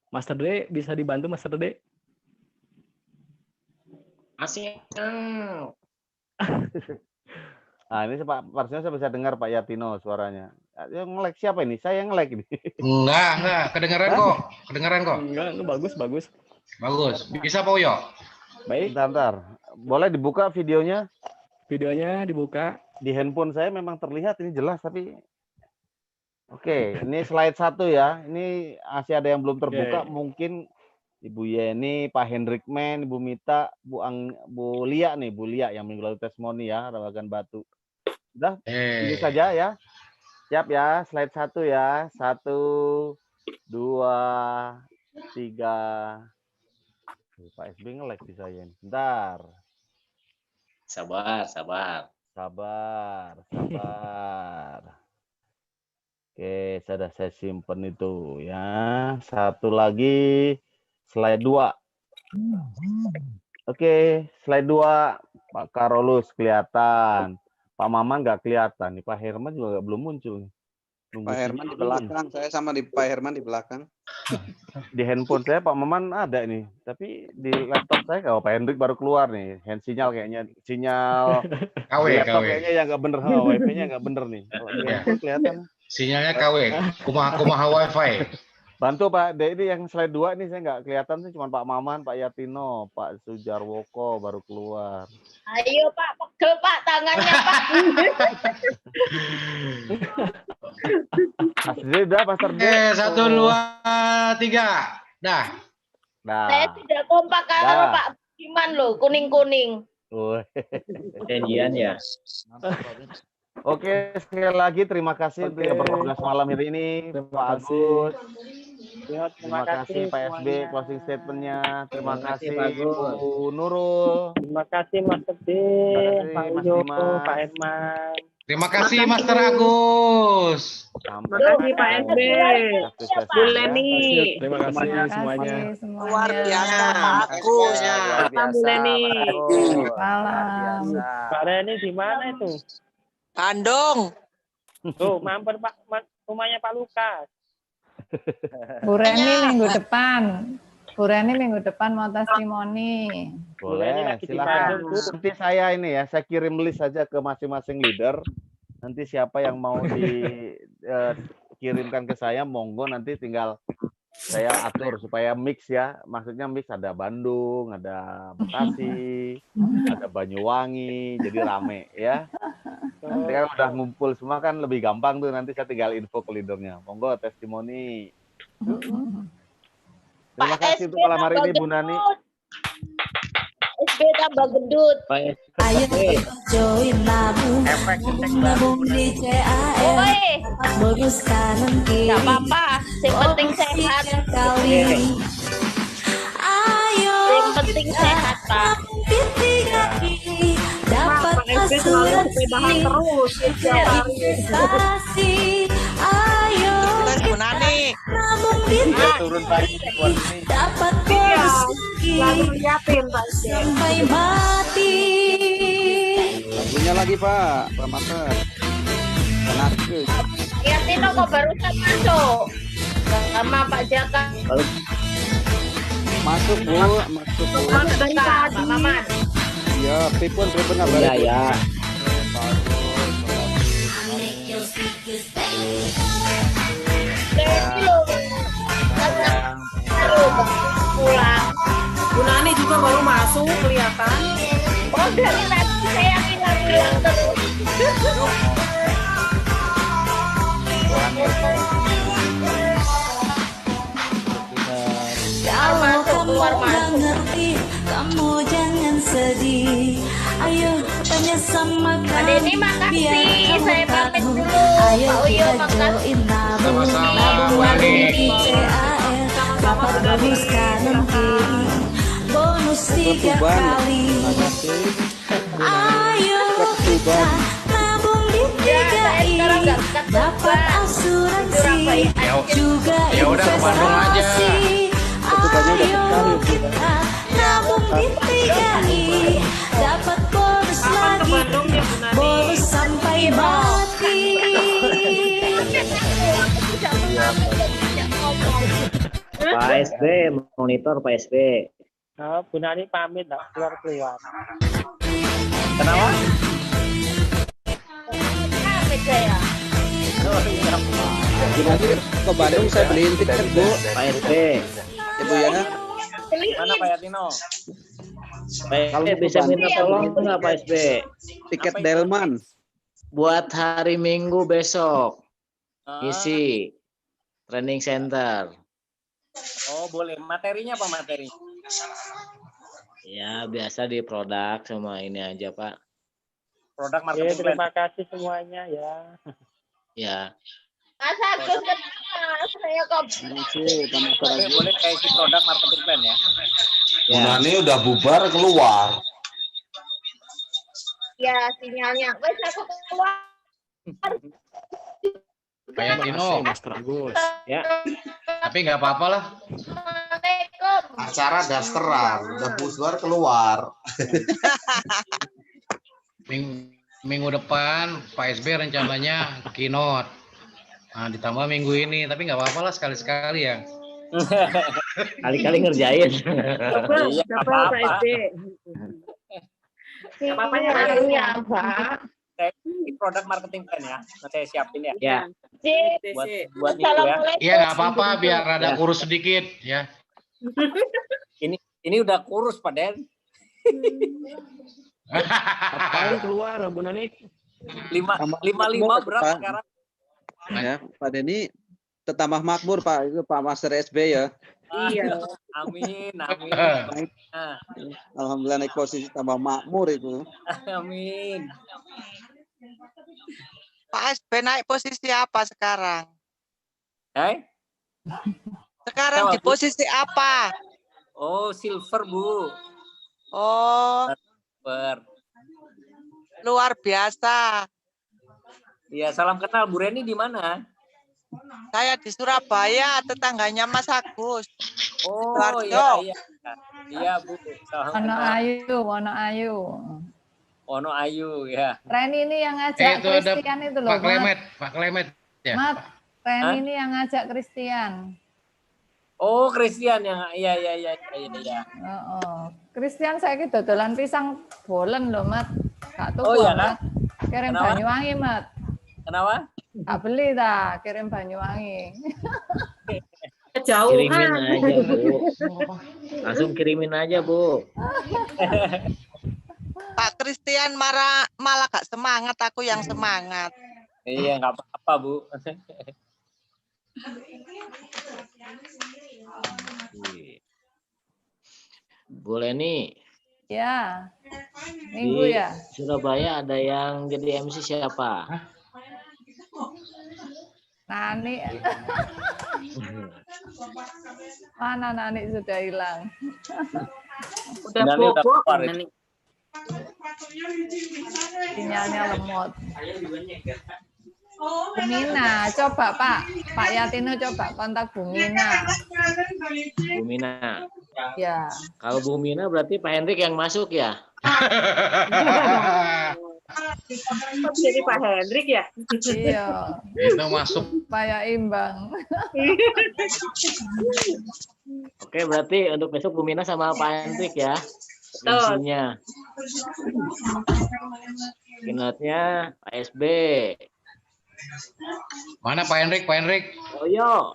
Master D bisa dibantu Master D? Masih. Nah, ini Pak saya bisa dengar Pak Yatino suaranya. Yang nge-lag siapa ini? Saya yang nge-lag ini. Enggak, kedengaran kok. Kedengaran kok. Enggak, bagus. Bagus. Bisa Pak Uyo? Baik. Bentar. Boleh dibuka videonya? Videonya dibuka. Di handphone saya memang terlihat ini jelas, tapi oke, ini slide 1 ya. Ini masih ada yang belum terbuka. Mungkin Ibu Yeni, Pak Hendrik Men, Ibu Mita, Bu Lia nih, Bu Lia yang minggu lalu testimoni ya, Rawagan Batu. Sudah, ini saja ya. Siap ya, slide 1 ya. 1, 2, 3. Pak SB nge-lag di saya ini. Bentar. Sabar. Sabar. Oke, saya simpen itu ya. Satu lagi slide 2. Oke, slide 2 Pak Karolus kelihatan. Pak Maman nggak kelihatan. Nih Pak Herman juga belum muncul. Nunggu Pak Herman di sinyal dulu nih. belakang, saya sama di Pak Herman di belakang. Di handphone saya Pak Maman ada nih, tapi di laptop saya kalau Pak Hendrik baru keluar nih, sinyal kayaknya, sinyal KW, di laptop KW. kayaknya yang nggak bener, wifi-nya nggak bener nih. Kalau di handphone kelihatan. Sinyalnya KW, kumaha wifi. Bantu Pak, ini yang slide 2 nih saya nggak kelihatan sih, cuma Pak Maman, Pak Yatino, Pak Sujarwoko baru keluar. Ayo Pak, pegel Pak tangannya Pak. Mas D udah, Master D. 1, 2, 3. Dah. Saya tidak kompak kalau Pak Iman loh, kuning-kuning. Janjian ya. Oke, sekali lagi terima kasih untuk yang bertugas malam hari ini, Pak Agus. Terima kasih Pak SB closing statement-nya. Terima kasih Bu Nurul. Terima kasih Mas Tede, Pak Uyo, Pak Herman. Terima kasih Master Agus. Terima kasih Pak SB. Bu Leni. Terima kasih semuanya. Luar biasa Pak Agus. Selamat Bu Leni. Malam. Pak Reni di mana itu? Bandung. Tuh, mampir Pak, rumahnya Pak Lukas. Bu Reni minggu depan. Bu Reni minggu depan mau testimoni. Boleh, silakan. Nanti saya ini ya, saya kirim list saja ke masing-masing leader. Nanti siapa yang mau dikirimkan ke saya, monggo nanti tinggal saya atur supaya mix ya. Maksudnya mix ada Bandung, ada Bekasi, ada Banyuwangi, jadi rame ya. Nanti kan udah ngumpul semua kan lebih gampang tuh, nanti saya tinggal info ke leadernya. Monggo testimoni. Terima kasih untuk malam hari ini Bu Nani. SB tambah gendut. Ayo join nabung, nabung di CAR. Bagus kanan kiri. Gak apa-apa, yang penting sehat. Ayo, yang penting sehat Pak. Dapat asuransi investasi. Ayo kita nabung di dapat bonus sampai mati. Lagunya lagi Pak Master. Penakut. Ya Tino kok barusan masuk sama Pak Jaka. Masuk Bu. Pak Maman. Iya, pripun ngabar. Iya ya. Pulang. Bu Nani juga baru masuk kelihatan. Oh dari tadi saya hilang terus. Kalau kamu nggak ngerti, kamu jangan sedih. Ayo tanya sama kami, biar kamu tahu. Ayo kita join nabung, nabung di CAR. Dapat bonus kanan kiri, bonus 3 kali. Ayo kita nabung di 3i, dapat asuransi juga investasi. Ayo kita nabung di 3i, dapat bonus lagi, bonus sampai mati. Pak SB, monitor Pak SB. Oh, Bu Nani pamit tak keluar. Kenapa? Pamit saya. Nanti ke Bandung saya beliin tiket Bu. Pak SB. Ibu ya. Mana Pak Yatino? Pak SB bisa minta tolong nggak Pak SB? Tiket Delman. Buat hari Minggu besok. Isi training center. Oh boleh. Materinya apa materi? Ya biasa di produk sama ini aja Pak. Produk marketing. Terima kasih semuanya ya. Ya. Mas Agus kenapa? Saya kok Boleh kayak isi produk marketing plan ya. Bu Nani udah bubar keluar. ya sinyalnya. Wes aku keluar. Kayak Tino. Master Agus. Ya. Tapi nggak apa-apa lah. Assalamualaikum. Acara dasteran, udah bubar keluar. Minggu depan Pak SB rencananya keynote. Nah, ditambah minggu ini, tapi nggak apa-apa lah sekali-sekali ya. Kali-kali ngerjain. Iya, apa-apa. Pak SB. Apa-apanya ya, Pak. Produk marketing plan ya. Nanti saya siapin ya. Ya. Buat itu ya. Iya, nggak apa-apa biar ada kurus sedikit ya. Ini udah kurus Pak Den. Apaan keluar Bu Nani? 55 berat Pak. sekarang. Ya, Pak Denny tetambah makmur Pak, itu Pak Master SB ya. Iya. Amin. Alhamdulillah naik posisi tambah makmur itu. Amin. Pak SB naik posisi apa sekarang? Sekarang di posisi apa? Oh, silver Bu. Oh, Silver. luar biasa. Iya, salam kenal Bu Reni di mana? Saya di Surabaya, tetangganya Mas Agus. Oh, Sidoarjo. iya. Iya, Bu. Salam Ono kenal. Ayu, Ono Ayu. Ono Ayu ya. Reni ini yang ngajak Itu ada Christian itu loh, Pak Klemet ya. Mat, Reni Hah? ini yang ngajak Christian. Oh, Christian yang iya. Christian saya ki dodolan pisang bolen loh, Mat. Gak tuku, Oh, iya, Mat. Kirim Kenapa? Banyuwangi, Mat. Kenapa? Gak beli dah, kirim Banyuwangi. Kejauhan. Kirimin aja Bu. Langsung kirimin aja Bu. Pak Christian malah gak semangat, aku yang semangat. Iya, nggak apa-apa Bu. Bu Leni, Ya, di minggu ya. Surabaya ada yang jadi MC siapa? Nani. Mana Nani sudah hilang. Udah Nani udah bobok. keluar, Nani. Sinyalnya lemot. Bumina, coba Pak Yatino coba kontak Bumina. Bu Mina. Ya. Kalau Bu Mina berarti Pak Hendrik yang masuk ya? Kok jadi Pak Hendrik ya? Iya. Itu masuk. Supaya imbang. Oke, berarti untuk besok Bu Mina sama Pak Hendrik ya. Betul. MC-nya. Keynote-nya Pak SB. Mana Pak Hendrik? Pak Hendrik? Oh yo.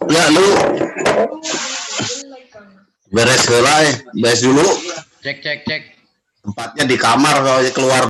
Ya lu beres dulu. Cek. Tempatnya di kamar soalnya keluar